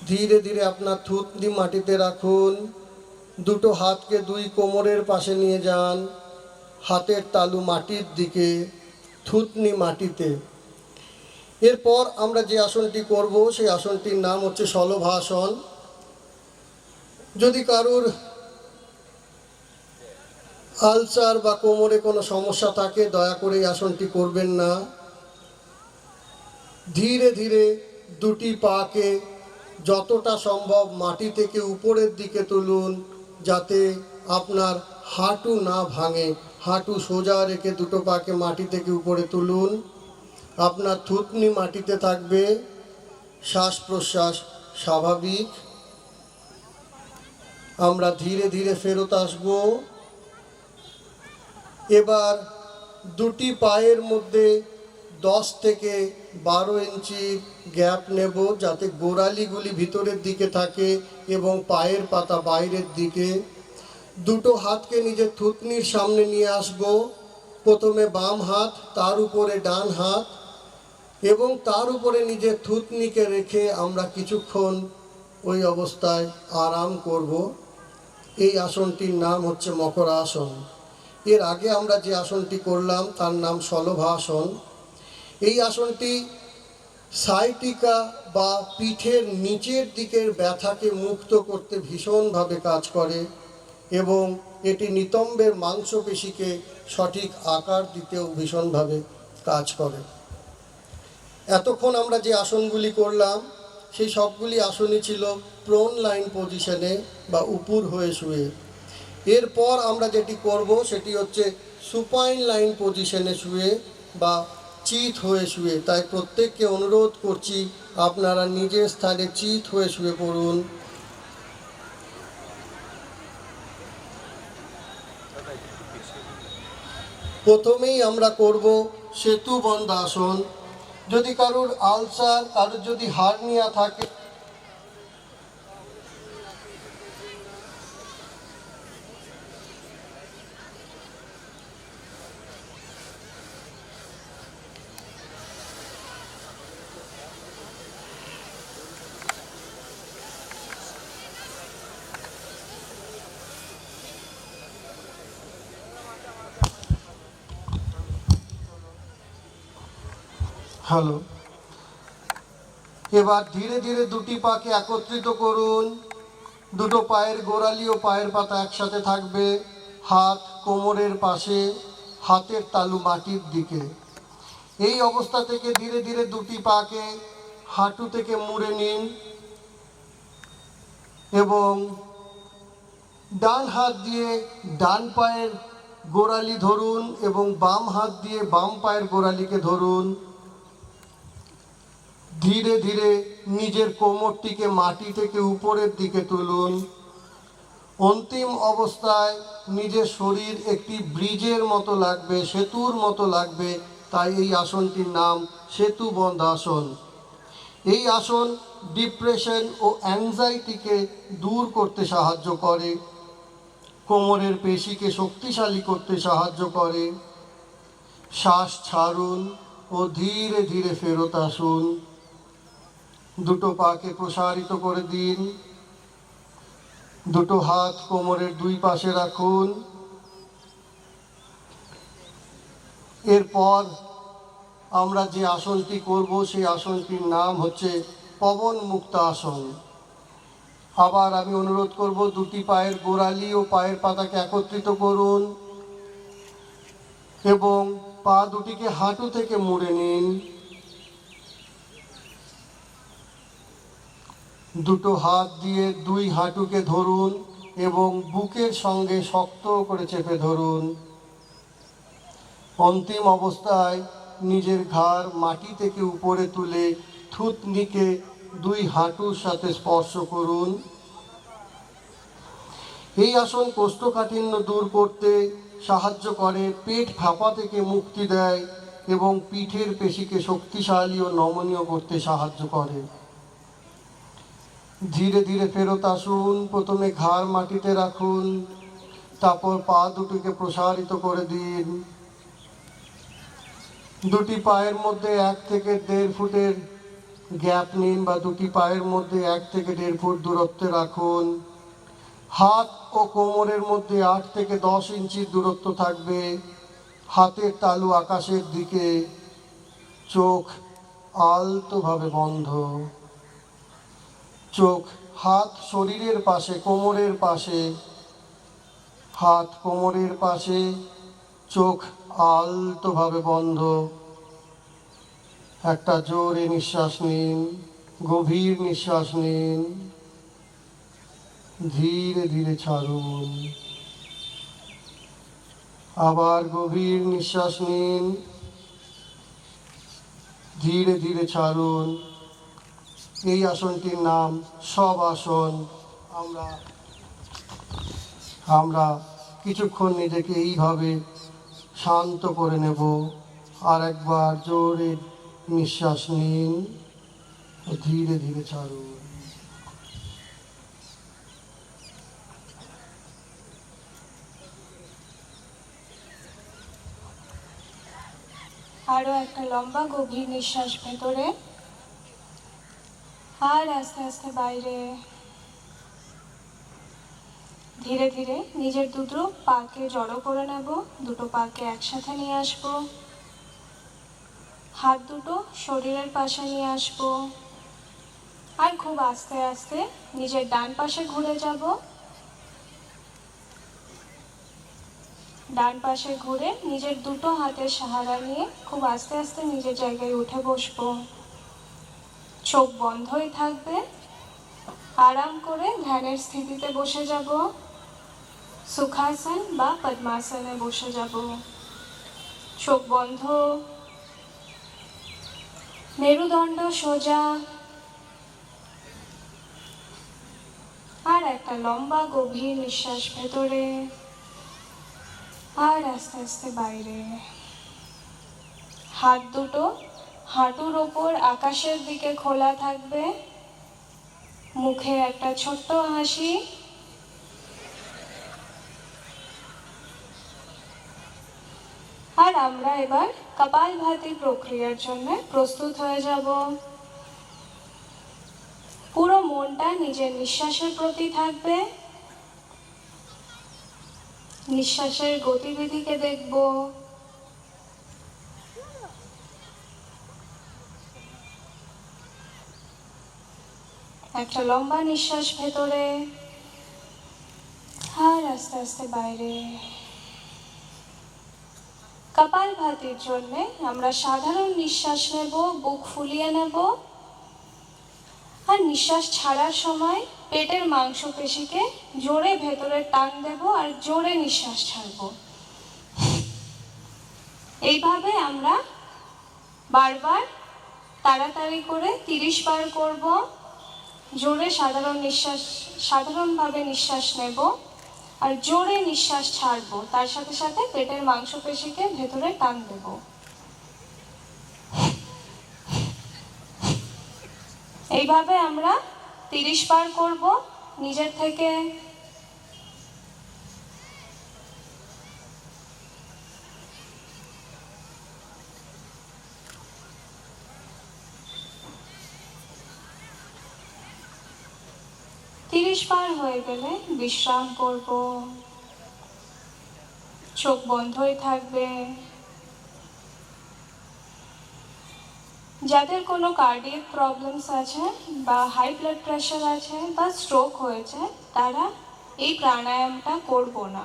ধীরে ধীরে আপনার থুতনি মাটিতে রাখুন। দুটো হাতকে দুই কোমরের পাশে নিয়ে যান, হাতের তালু মাটির দিকে, থুতনি মাটিতে। এরপর আমরা যে আসনটি করব সেই আসনটির নাম হচ্ছে শলভাসন। যদি কারুর আলসার বা কোমরে কোনো সমস্যা থাকে দয়া করে এই আসনটি করবেন না। ধীরে ধীরে দুটি পাকে যতটা সম্ভব মাটি থেকে উপরের দিকে তুলুন, যাতে আপনার হাঁটু না ভাঙে। হাঁটু সোজা রেখে দুটো পাকে মাটি থেকে উপরে তুলুন। আপনার থুতনি মাটিতে থাকবে, শ্বাস প্রশ্বাস স্বাভাবিক। আমরা ধীরে ধীরে ফেরত আসব। এবার দুটি পায়ের মধ্যে 10 থেকে 12 ইঞ্চি গ্যাপ নেব, যাতে গোড়ালিগুলি ভিতরের দিকে থাকে এবং পায়ের পাতা বাইরের দিকে। দুটো হাতকে নিজের থুতনির সামনে নিয়ে আসব। প্রথমে বাম হাত, তার উপরে ডান হাত এবং তার উপরে নিজের থুতনিকে রেখে আমরা কিছুক্ষণ ওই অবস্থায় আরাম করব। এই আসনটির নাম হচ্ছে মকরাসন। এর আগে আমরা যে আসনটি করলাম তার নাম শলভাসন। এই আসনটি সাইটিকা বা পিঠের নিচের দিকের ব্যথাকে মুক্ত করতে ভীষণভাবে কাজ করে এবং এটি নিতম্বের মাংসপেশিকে সঠিক আকার দিতেও ভীষণভাবে কাজ করে। এতক্ষণ আমরা যে আসনগুলি করলাম সেই সবগুলি আসনই ছিল প্রোন লাইন পজিশনে বা উপর হয়ে শুয়ে। এরপর আমরা যেটি করব সেটি হচ্ছে সুপাইন লাইন পজিশনে শুয়ে বা চিত হয়ে শুয়ে। তাই প্রত্যেককে অনুরোধ করছি আপনারা নিজের স্থানে চিত হয়ে শুয়ে পড়ুন। প্রথমেই আমরা করব সেতুবন্ধ আসন। যদি কারুর আলসার, কারুর যদি হার্নিয়া থাকে, হ্যালো, এবার ধীরে ধীরে দুটি পাকে একত্রিত করুন। দুটো পায়ের গোড়ালি ও পায়ের পাতা একসাথে থাকবে, হাত কোমরের পাশে, হাতের তালু মাটির দিকে। এই অবস্থা থেকে ধীরে ধীরে দুটি পাকে হাঁটু থেকে মুড়ে নিন এবং ডান হাত দিয়ে ডান পায়ের গোড়ালি ধরুন এবং বাম হাত দিয়ে বাম পায়ের গোড়ালিকে ধরুন। ধীরে ধীরে নিজের কোমরটিকে মাটি থেকে উপরের দিকে তুলুন। অন্তিম অবস্থায় নিজের শরীর একটি ব্রিজের মতো লাগবে, সেতুর মতো লাগবে, তাই এই আসনটির নাম সেতুবন্ধ আসন। এই আসন ডিপ্রেশন ও অ্যাংজাইটিকে দূর করতে সাহায্য করে, কোমরের পেশিকে শক্তিশালী করতে সাহায্য করে। শ্বাস ছাড়ুন ও ধীরে ধীরে ফেরত আসুন। দুটো পাকে প্রসারিত করে দিন। দুটো হাত কোমরের দুই পাশে রাখুন। এরপর আমরা যে আসনটি করব সেই আসনটির নাম হচ্ছে পবন মুক্ত আসন। আবার আমি অনুরোধ করব দুটি পায়ের গোড়ালি ও পায়ের পাতাকে একত্রিত করুন এবং পা দুটিকে হাঁটু থেকে মুড়ে নিন। দুটো হাত দিয়ে দুই হাঁটুকে ধরুন এবং বুকের সঙ্গে শক্ত করে চেপে ধরুন। অন্তিম অবস্থায় নিজের ঘাড় মাটি থেকে উপরে তুলে থুতনিকে দুই হাঁটুর সাথে স্পর্শ করুন। এই আসন কোষ্ঠকাঠিন্য দূর করতে সাহায্য করে, পেট ফাঁপা থেকে মুক্তি দেয় এবং পিঠের পেশিকে শক্তিশালী ও নমনীয় করতে সাহায্য করে। ধীরে ধীরে ফেরত আসুন। প্রথমে ঘাড় মাটিতে রাখুন, তারপর পা দুটিকে প্রসারিত করে দিন। দুটি পায়ের মধ্যে 1 থেকে 1.5 ফুটের গ্যাপ নিন, বা দুটি পায়ের মধ্যে 1 থেকে 1.5 ফুট দূরত্বে রাখুন। হাত ও কোমরের মধ্যে 8 থেকে 10 ইঞ্চির দূরত্ব থাকবে। হাতের তালু আকাশের দিকে, চোখ আলতোভাবে বন্ধ। চোখ, হাত শরীরের পাশে, কোমরের পাশে, হাত কোমরের পাশে, চোখ আলতোভাবে বন্ধ। একটা জোরে নিঃশ্বাস নিন, গভীর নিঃশ্বাস নিন, ধীরে ধীরে ছাড়ুন। আবার গভীর নিঃশ্বাস নিন, ধীরে ধীরে ছাড়ুন। এই আসনটির নাম শবাসন। আমরা কিছুক্ষণ নিজেকে এইভাবে শান্ত করে নেব। আর একবার জোরে নিঃশ্বাস নিন, ধীরে ধীরে ছাড়ুন। আরো একটা লম্বা গভীর নিঃশ্বাস ভেতরে আর আস্তে আস্তে বাইরে। ধীরে ধীরে নিজের দুটো পাকে জড়ো করে নেব, দুটো পাকে একসাথে নিয়ে আসবো। হাত দুটো শরীরের পাশে নিয়ে আসবো। আর খুব আস্তে আস্তে নিজের ডান পাশে ঘুরে যাব। ডান পাশে ঘুরে নিজের দুটো হাতের সাহারা নিয়ে খুব আস্তে আস্তে নিজের জায়গায় উঠে বসবো। চোখ বন্ধই থাকবে। আরাম করে ধ্যানের স্থিতিতে বসে যাব। সুখাসন বা পদ্মাসনে বসে যাব। চোখ বন্ধ, মেরুদণ্ড সোজা। আর একটা লম্বা গভীর নিঃশ্বাস ভেতরে আর আস্তে আস্তে বাইরে। হাত দুটো হাঁটুর ওপর আকাশের দিকে খোলা থাকবে। মুখে একটা ছোট্ট হাসি। আর আমরা এবার কপালভাতি প্রক্রিয়ার জন্য প্রস্তুত হয়ে যাব। পুরো মনটা নিজের নিঃশ্বাসের প্রতি থাকবে। নিঃশ্বাসের গতিবিধিকে দেখব। একটা লম্বা নিঃশ্বাস ভেতরে আর আস্তে আস্তে বাইরে। কপালভাতির জন্য আমরা সাধারণ নিঃশ্বাস নেব, বুক ফুলিয়ে নেব। আর নিঃশ্বাস ছাড়ার সময় পেটের মাংসপেশিকে জোরে ভেতরে টান দেব আর জোরে নিঃশ্বাস ছাড়ব। এইভাবে আমরা বারবার তাড়াতাড়ি করে 30 বার করব। জোরে সাধারণভাবে নিঃশ্বাস নেব আর জোরে নিঃশ্বাস ছাড়ব। তার সাথে সাথে পেটের মাংসপেশিকে ভেতরে টান দেব। এইভাবে আমরা 30 বার করব নিজের থেকে। বার হয়ে গেলে বিশ্রাম করব। চোখ বন্ধই থাকবে। যাদের কোনো কার্ডিয়াক প্রবলেমস আছে বা হাই ব্লাড প্রেশার আছে বা স্ট্রোক হয়েছে, তারা এই প্রাণায়ামটা করব না।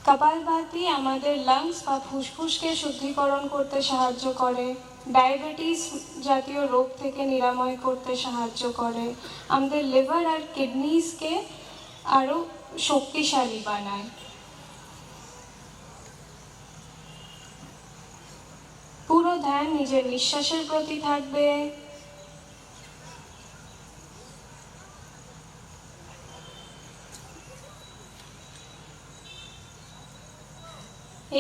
কপালভাতি আমাদের লাংস বা ফুসফুসকে শুদ্ধিকরণ করতে সাহায্য করে। ডায়াবেটিস জাতীয় রোগ থেকে নিরাময় করতে সাহায্য করে। আমাদের লিভার আর কিডনিসকে আরও শক্তিশালী বানায়। পুরো ধ্যান নিজের নিঃশ্বাসের প্রতি থাকবে।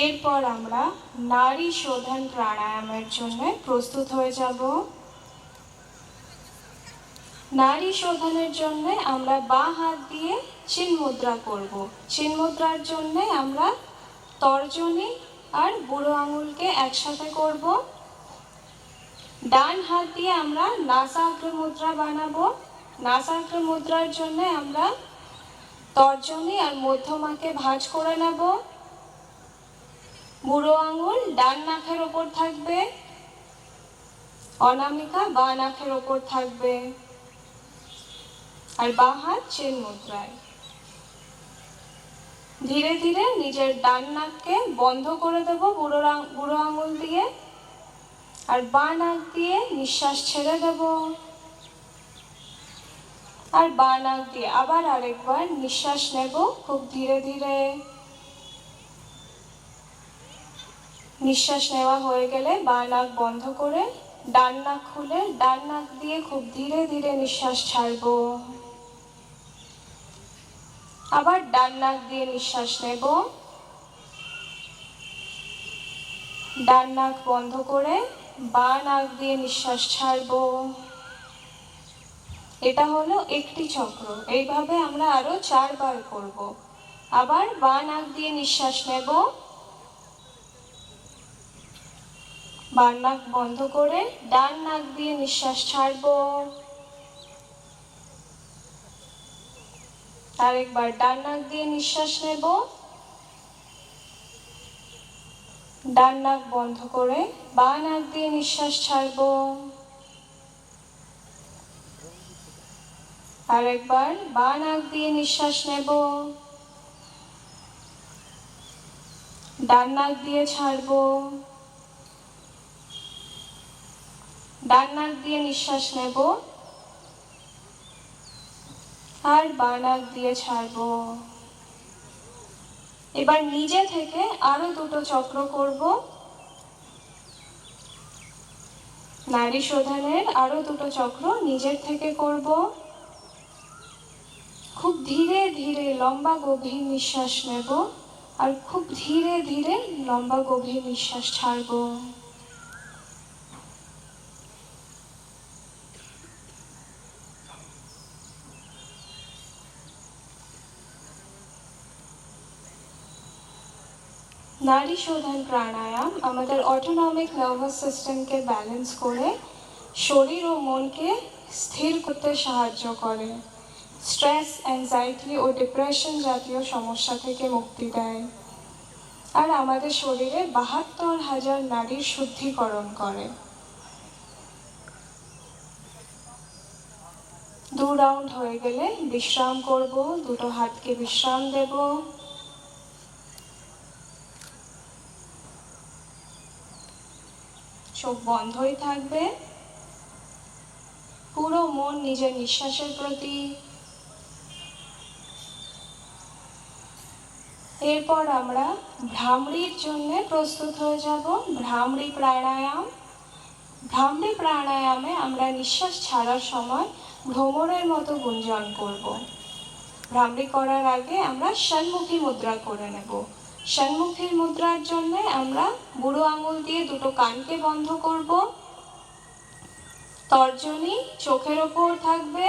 এরপর আমরা নাড়ি শোধন প্রাণায়ামের জন্য প্রস্তুত হয়ে যাব। নারী শোধনের জন্য আমরা বাঁ হাত দিয়ে চিন মুদ্রা করব। চিন মুদ্রার জন্য আমরা তর্জনী আর বুড়ো আঙুলকে একসাথে করব। ডান হাত দিয়ে আমরা নাসাগ্র মুদ্রা বানাবো। নাসাগ্র মুদ্রার জন্য আমরা তর্জনী আর মধ্যমাকে ভাঁজ করে নেব। বুড়ো আঙুল ডান নাকের ওপর থাকবে, অনামিকা বাঁ নাকের ওপর থাকবে, আর বাঁ হাত চিন মুদ্রায়। ধীরে ধীরে নিজের ডান নাককে বন্ধ করে দেব বুড়ো আঙুল দিয়ে, আর বাঁ নাক দিয়ে নিঃশ্বাস ছেড়ে দেব, আর বাঁ নাক দিয়ে আবার আরেকবার নিঃশ্বাস নেব খুব ধীরে ধীরে। নিঃশ্বাস নেওয়া হয়ে গেলে বাঁ নাক বন্ধ করে ডান নাক খুলে ডান নাক দিয়ে খুব ধীরে ধীরে নিঃশ্বাস ছাড়ব। আবার ডান নাক দিয়ে নিঃশ্বাস নেব, ডান নাক বন্ধ করে বাঁ নাক দিয়ে নিঃশ্বাস ছাড়ব। এটা হলো একটি চক্র। এইভাবে আমরা আরো 4 বার করব। আবার বাঁ নাক দিয়ে নিঃশ্বাস নেব, বাঁ নাক বন্ধ করে ডান নাক দিয়ে নিঃশ্বাস ছাড়ব। আরেকবার ডান নাক দিয়ে নিঃশ্বাস নেব, ডান নাক বন্ধ করে বাঁ নাক দিয়ে নিঃশ্বাস ছাড়ব। আরেকবার বাঁ নাক দিয়ে নিঃশ্বাস নেব, ডান নাক দিয়ে ছাড়ব। ডান নাক দিয়ে নিঃশ্বাস নেব, আর বাঁ নাক দিয়ে ছাড়ব। এবার নিজে থেকে আরো 2টো চক্র করব। নারী শোধনের আরো 2টো চক্র নিজের থেকে করব। খুব ধীরে ধীরে লম্বা গভীর নিঃশ্বাস নেব, আর খুব ধীরে ধীরে লম্বা গভীর নিঃশ্বাস ছাড়ব। নারী শোধন প্রাণায়াম আমাদের অটোনমিক নার্ভাস সিস্টেমকে ব্যালেন্স করে শরীর ও মনকে স্থির করতে সাহায্য করে। স্ট্রেস, অ্যাংজাইটি ও ডিপ্রেশন জাতীয় সমস্যা থেকে মুক্তি দেয়, আর আমাদের শরীরে ৭২,০০০ নাড়ির শুদ্ধিকরণ করে। 2 রাউন্ড হয়ে গেলে বিশ্রাম করব, 2টো হাতকে বিশ্রাম দেব। চোখ বন্ধই থাকবে, পুরো মন নিজের নিঃশ্বাসের প্রতি। এরপর আমরা ভ্রামরীর জন্য প্রস্তুত হয়ে যাব। ভ্রামরী প্রাণায়াম। ভ্রামরী প্রাণায়ামে আমরা নিঃশ্বাস ছাড়ার সময় ভ্রমরের মতো গুঞ্জন করব। ভ্রামরী করার আগে আমরা ষণ্মুখী মুদ্রা করে নেব। ষণ্মুখী মুদ্রার জন্য আমরা বুড়ো আঙুল দিয়ে 2টো কানকে বন্ধ করব। তর্জনী চোখের ওপর থাকবে,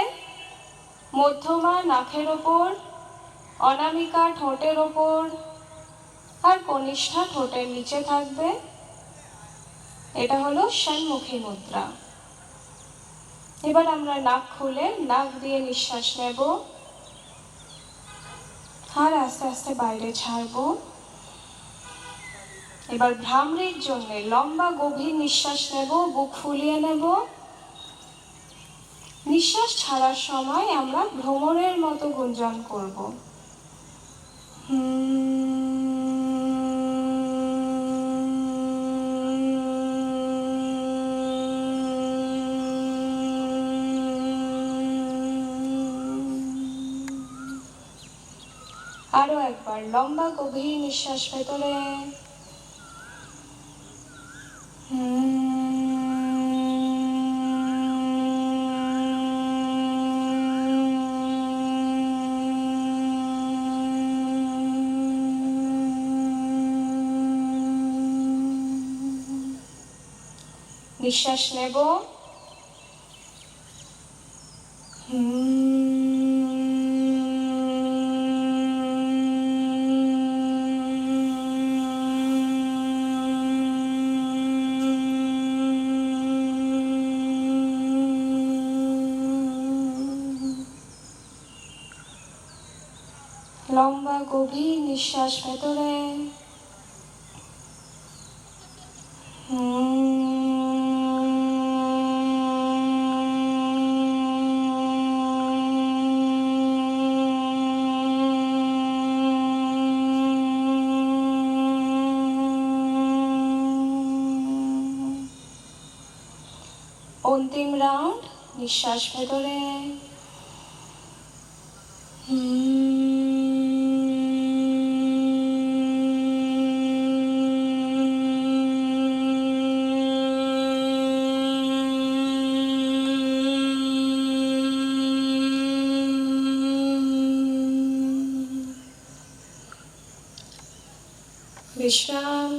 মধ্যমা নাকের ওপর, অনামিকা ঠোঁটের ওপর, আর কনিষ্ঠা ঠোঁটের নিচে থাকবে। এটা হলো ষণ্মুখী মুদ্রা। এবার আমরা নাক খুলে নাক দিয়ে নিঃশ্বাস নেব, আর আস্তে আস্তে বাইরে ছাড়ব। এবার ভ্রামরীর জন্য লম্বা গভীর নিঃশ্বাস নেব, বুক ফুলিয়ে নেব। নিঃশ্বাস ছাড়ার সময় আমরা ভ্রমরের মতো গুঞ্জন করব। আরো একবার লম্বা গভীর নিঃশ্বাস ভেতরে, নিঃশ্বাস নেব, লম্বা গভীর নিঃশ্বাস ভেতরে, অন্তিম রাউন্ড নিঃশ্বাস ভেতরে, বিশ্রাম।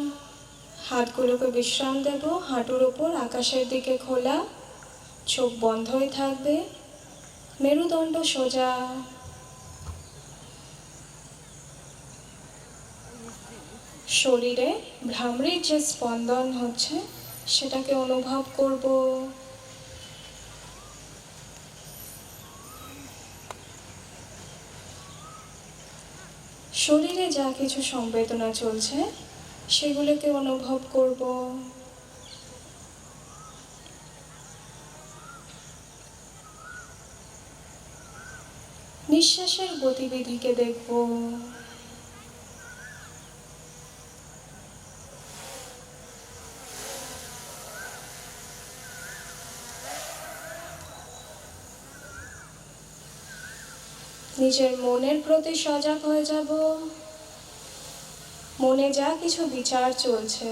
হাতগুলোকে বিশ্রাম দেব, হাঁটুর ওপর আকাশের দিকে খোলা, চোখ বন্ধই থাকবে, মেরুদণ্ড সোজা। শরীরে ভ্রামরীর যে স্পন্দন হচ্ছে সেটাকে অনুভব করব। শরীরে যা কিছু সংবেদনা চলছে সেগুলোকে অনুভব করব। নিঃশ্বাসের গতিবিধিকে দেখব। নিজের মনের প্রতি সজাগ হয়ে যাব। মনে যা কিছু বিচার চলছে,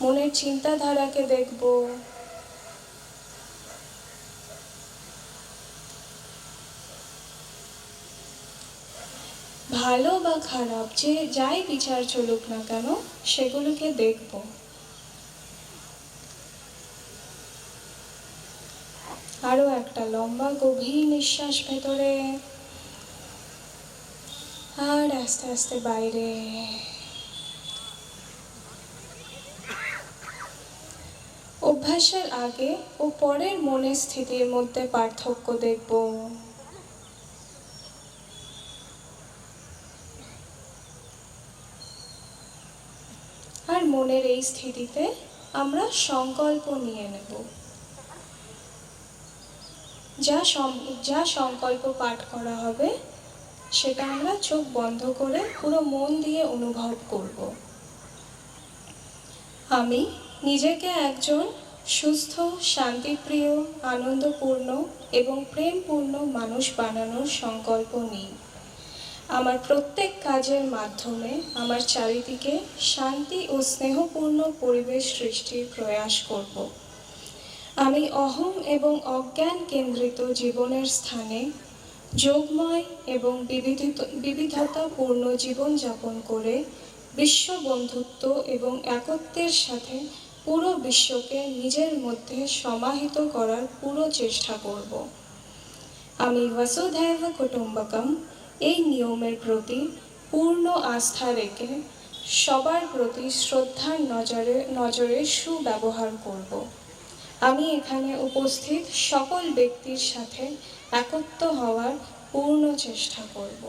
মনের চিন্তাধারাকে দেখব। ভালো বা খারাপ যে যাই বিচার চলুক না কেন সেগুলোকে দেখব। আরো একটা লম্বা গভীর নিঃশ্বাস ভেতরে আর আস্তে আস্তে বাইরে। অভ্যাসের আগে ও পরের মনের স্থিতির মধ্যে পার্থক্য দেখব। আর মনের এই স্থিতিতে আমরা সংকল্প নিয়ে নেব। যা সংকল্প পাঠ করা হবে সেটা আমরা চোখ বন্ধ করে পুরো মন দিয়ে অনুভব করব। আমি নিজেকে একজন সুস্থ, শান্তিপ্রিয়, আনন্দপূর্ণ এবং প্রেমপূর্ণ মানুষ বানানোর সংকল্প নিই। আমার প্রত্যেক কাজের মাধ্যমে আমার চারিদিকে শান্তি ও স্নেহপূর্ণ পরিবেশ সৃষ্টির প্রয়াস করব। আমি অহং এবং অজ্ঞান কেন্দ্রিত জীবনের স্থানে যোগময় এবং বিবিধতাপূর্ণ জীবনযাপন করে বিশ্ব বন্ধুত্ব এবং একত্বের সাথে পুরো বিশ্বকে নিজের মধ্যে সমাহিত করার পুরো চেষ্টা করব। আমি বসুধৈব কুটুম্বকম এই নিয়মের প্রতি পূর্ণ আস্থা রেখে সবার প্রতি শ্রদ্ধার নজরে সুব্যবহার করব। আমি এখানে উপস্থিত সকল ব্যক্তির সাথে একত্র হওয়ার পূর্ণ চেষ্টা করব।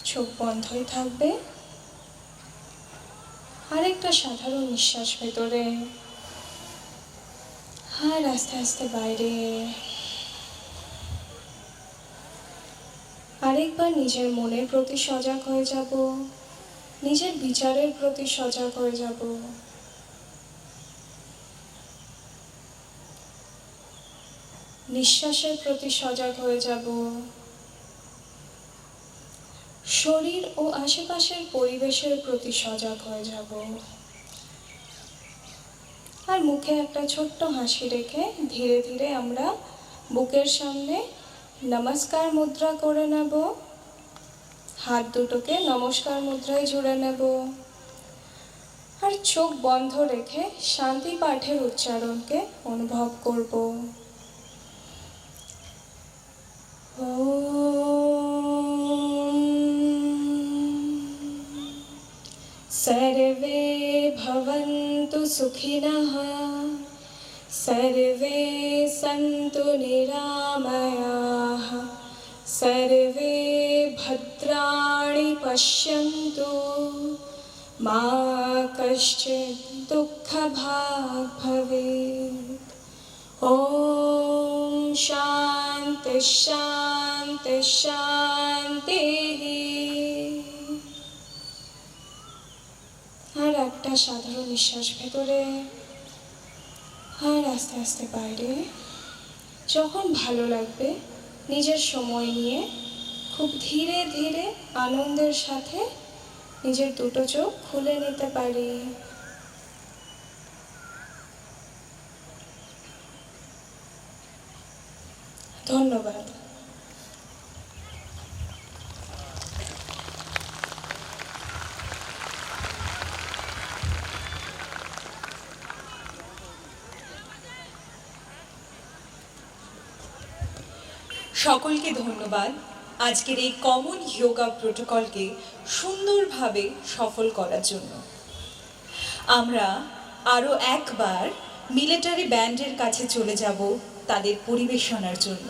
চোখ বন্ধই থাকবে। আরেকটা সাধারণ নিঃশ্বাস ভেতরে আর আস্তে আস্তে বাইরে। আরেকবার নিজের মনের প্রতি সজাগ হয়ে যাব, নিজের বিচারের প্রতি সজাগ হয়ে যাব। নিঃশ্বাসের প্রতি সজাগ হয়ে যাব। শরীর ও আশেপাশের পরিবেশের প্রতি সজাগ হয়ে যাব। আর মুখে একটা ছোট্ট হাসি রেখে ধীরে ধীরে আমরা বুকের সামনে নমস্কার মুদ্রা করে নেব। হাত দুটোকে নমস্কার মুদ্রায় জুড়ে নেব। আর চোখ বন্ধ রেখে শান্তি পাঠের উচ্চারণকে অনুভব করব। सर्वे भवन्तु सुखिनः सर्वे सन्तु निरामयाः सर्वे भद्राणि पश्यन्तु मा कश्चित् दुःखभाग् भवेत्। ॐ शान्ति शान्ति शान्तिः। আর একটা সাধারণ নিঃশ্বাস ভেতরে আর আস্তে আস্তে বাইরে। যখন ভালো লাগবে নিজের সময় নিয়ে খুব ধীরে ধীরে আনন্দের সাথে নিজের দুটো চোখ খুলে নিতে পারি। ধন্যবাদ। সকলকে ধন্যবাদ আজকের এই কমন যোগা প্রোটোকলকে সুন্দরভাবে সফল করার জন্য। আমরা আরও একবার মিলিটারি ব্যান্ডের কাছে চলে যাব তাদের পরিবেশনার জন্য।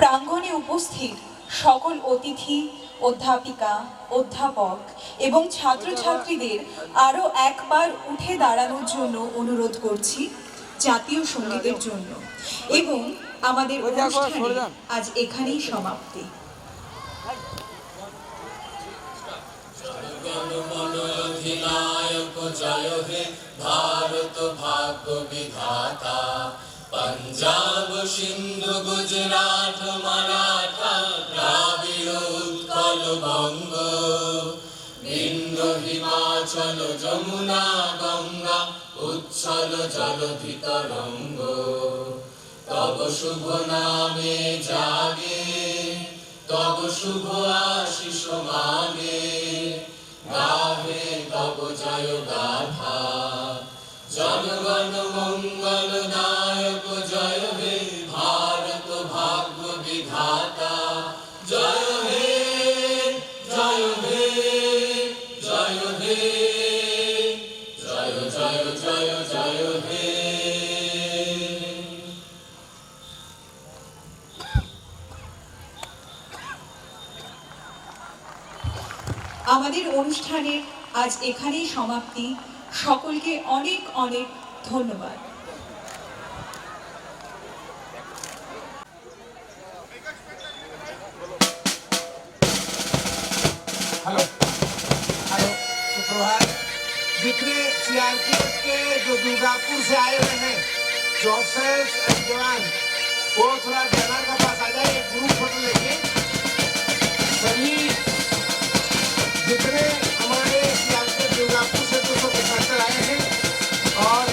প্রাঙ্গণে উপস্থিত সকল অতিথি, অধ্যাপিকা, অধ্যাপক এবং ছাত্রছাত্রীদের আরও একবার উঠে দাঁড়ানোর জন্য অনুরোধ করছি জাতীয় সঙ্গীতের জন্য, এবং আমাদের অনুষ্ঠানের আজ এখানেই সমাপ্তি। অধিনায়ক জয় হে ভারত ভাগ্য বিধাতা, পঞ্জাব সিন্ধু গুজরাট মারাঠা দ্রাবিড় উৎকল বঙ্গ, বিন্ধ্য হিমাচল যমুনা গঙ্গা উচ্ছল জলধি তরঙ্গ, তব শুভ নামে জাগে, তব শুভ আশিস মাগে, গাহে তব জয় গাথা। জনগণ মঙ্গল নায়ক জয় হে ভারত ভাগ্য বিধাতা, জয় হে জয় হে জয় হে জয় জয় জয় জয় হে। আমাদের অনুষ্ঠানের আজ এখানেই সমাপ্তি। সকলকে অনেক অনেক ধন্যবাদ। हेलो हेलो, सुप्रभात। जितने सीआरपीएफ के जो दुर्गापुर से आए हुए हैं, जो ऑफिसर्स एंड जवान, वो थोड़ा बैनर के पास आ जाए, एक ग्रुप फोटो लेके। सभी जितने हमारे सीआरपीएफ दुर्गापुर से 275 आए हैं, और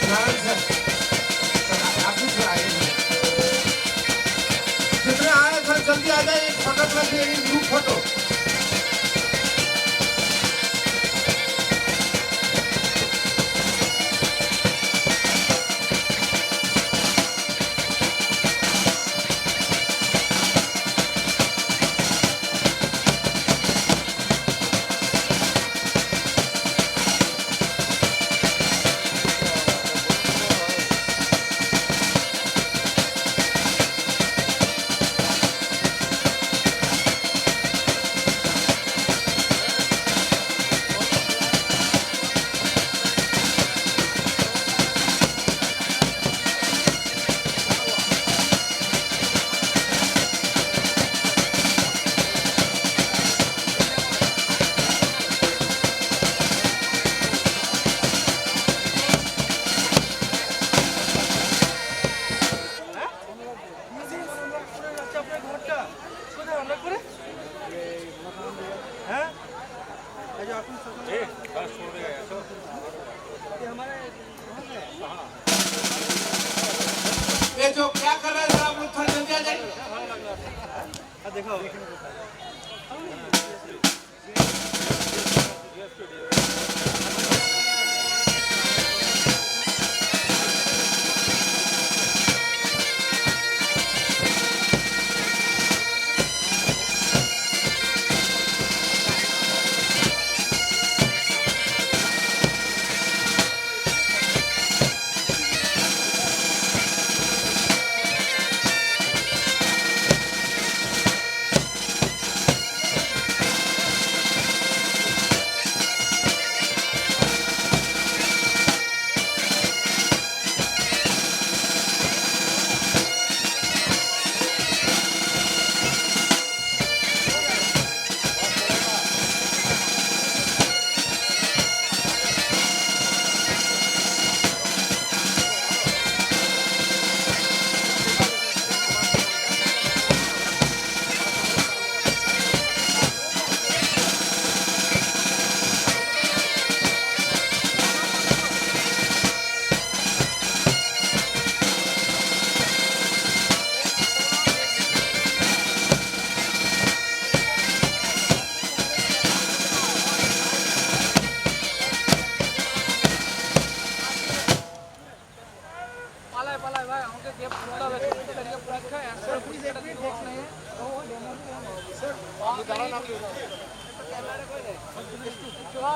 नारायण सर आप भी थोड़ा आए हैं, जितने आए थोड़ा जल्दी आ जाए, एक फोटो लगे, एक ग्रुप फोटो। ये जो क्या कर रहे हैं आप लोग, थोड़ा जल्दी आ जाइए। देखो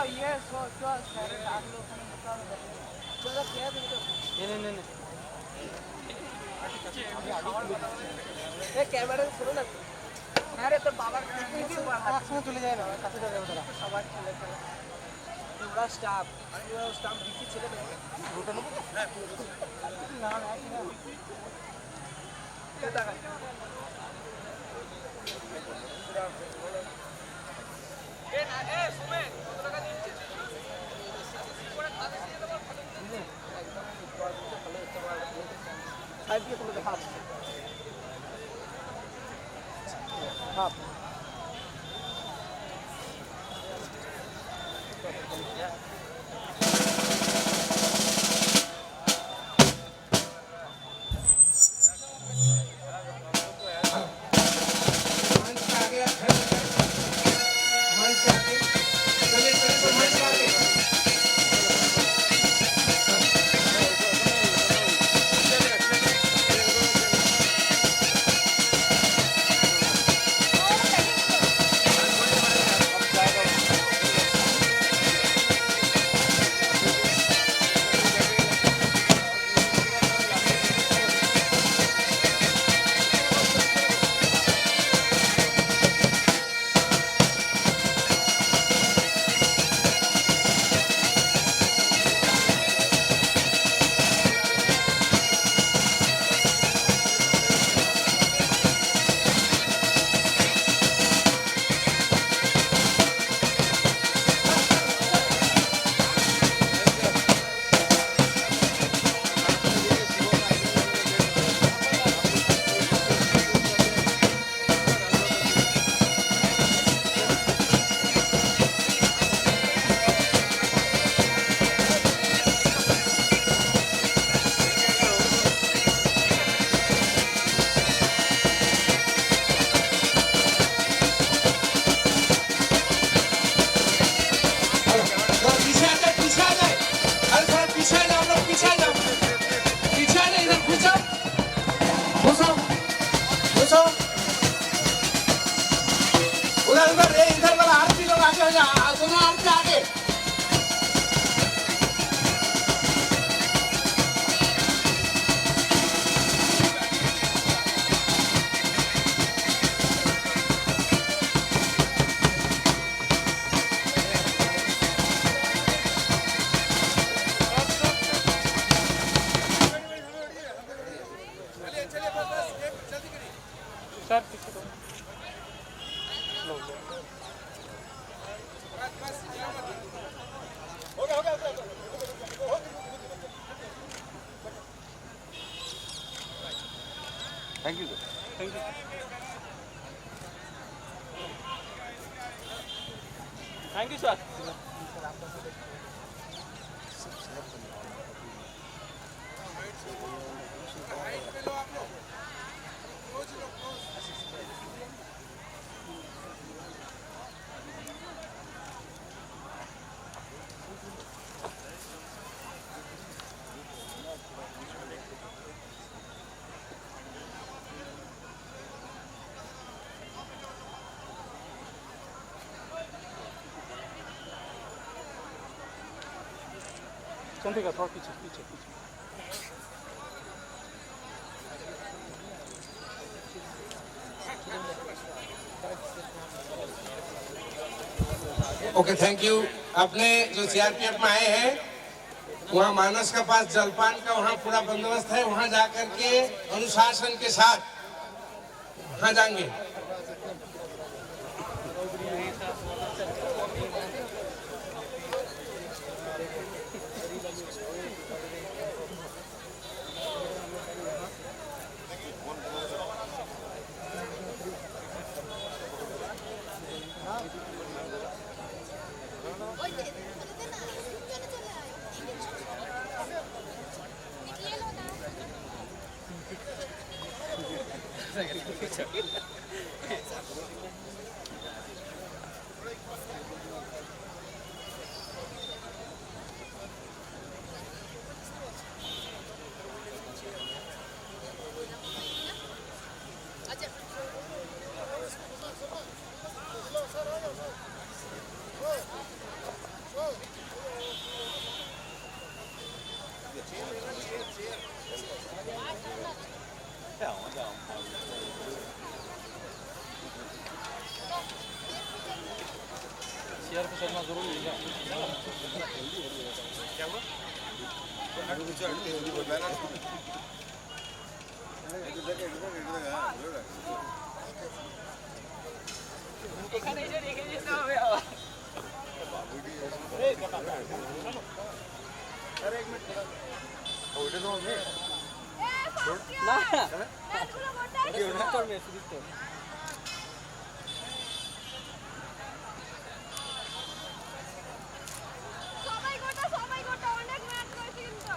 Yes, मंच पे आगे आप खड़े हो जाइए। मंच पे आगे चलिए चलिए तो मंच पे आगे। Thank you sir, thank you, thank you sir. Chandrika थोड़ा पीछे पीछे पीछे। Okay thank you. अपने जो सीआरपीएफ में आए हैं वहाँ मानस के पास जलपान का वहाँ पूरा बंदोबस्त है, वहाँ जाकर के अनुशासन के साथ वहाँ जाएंगे। चेयर पे चढ़ना जरूरी है क्या हुआ সবাই গোটা অনেক ম্যাচ করেছে কিন্তু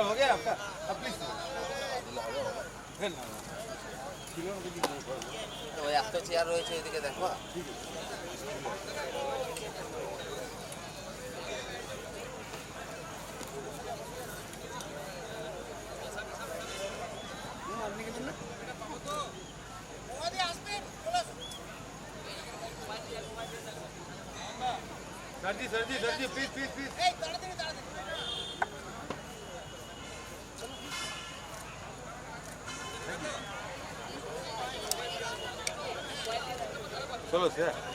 हो गया आपका अब प्लीज ওই একটা চেয়ার রয়েছে এদিকে দেখো सर जी प्लीज चलो सर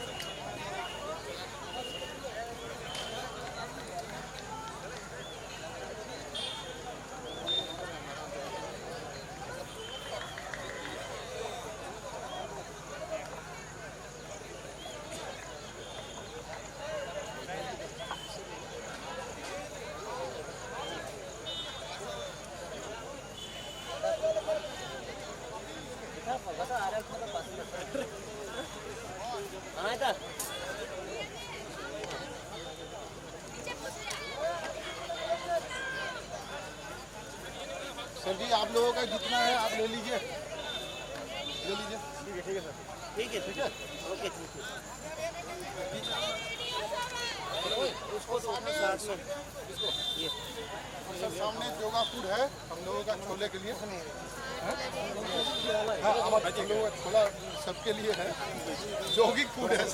सर जी आप लोगों का जितना है आप ले लीजिए ठीक है सर ओके ठीक है उसको तो साथ में ये सर सामने योगा फूड है हम लोगों का छोले के लिए हाँ हम लोगों का छोला सबके लिए है जॉगिंग फूड है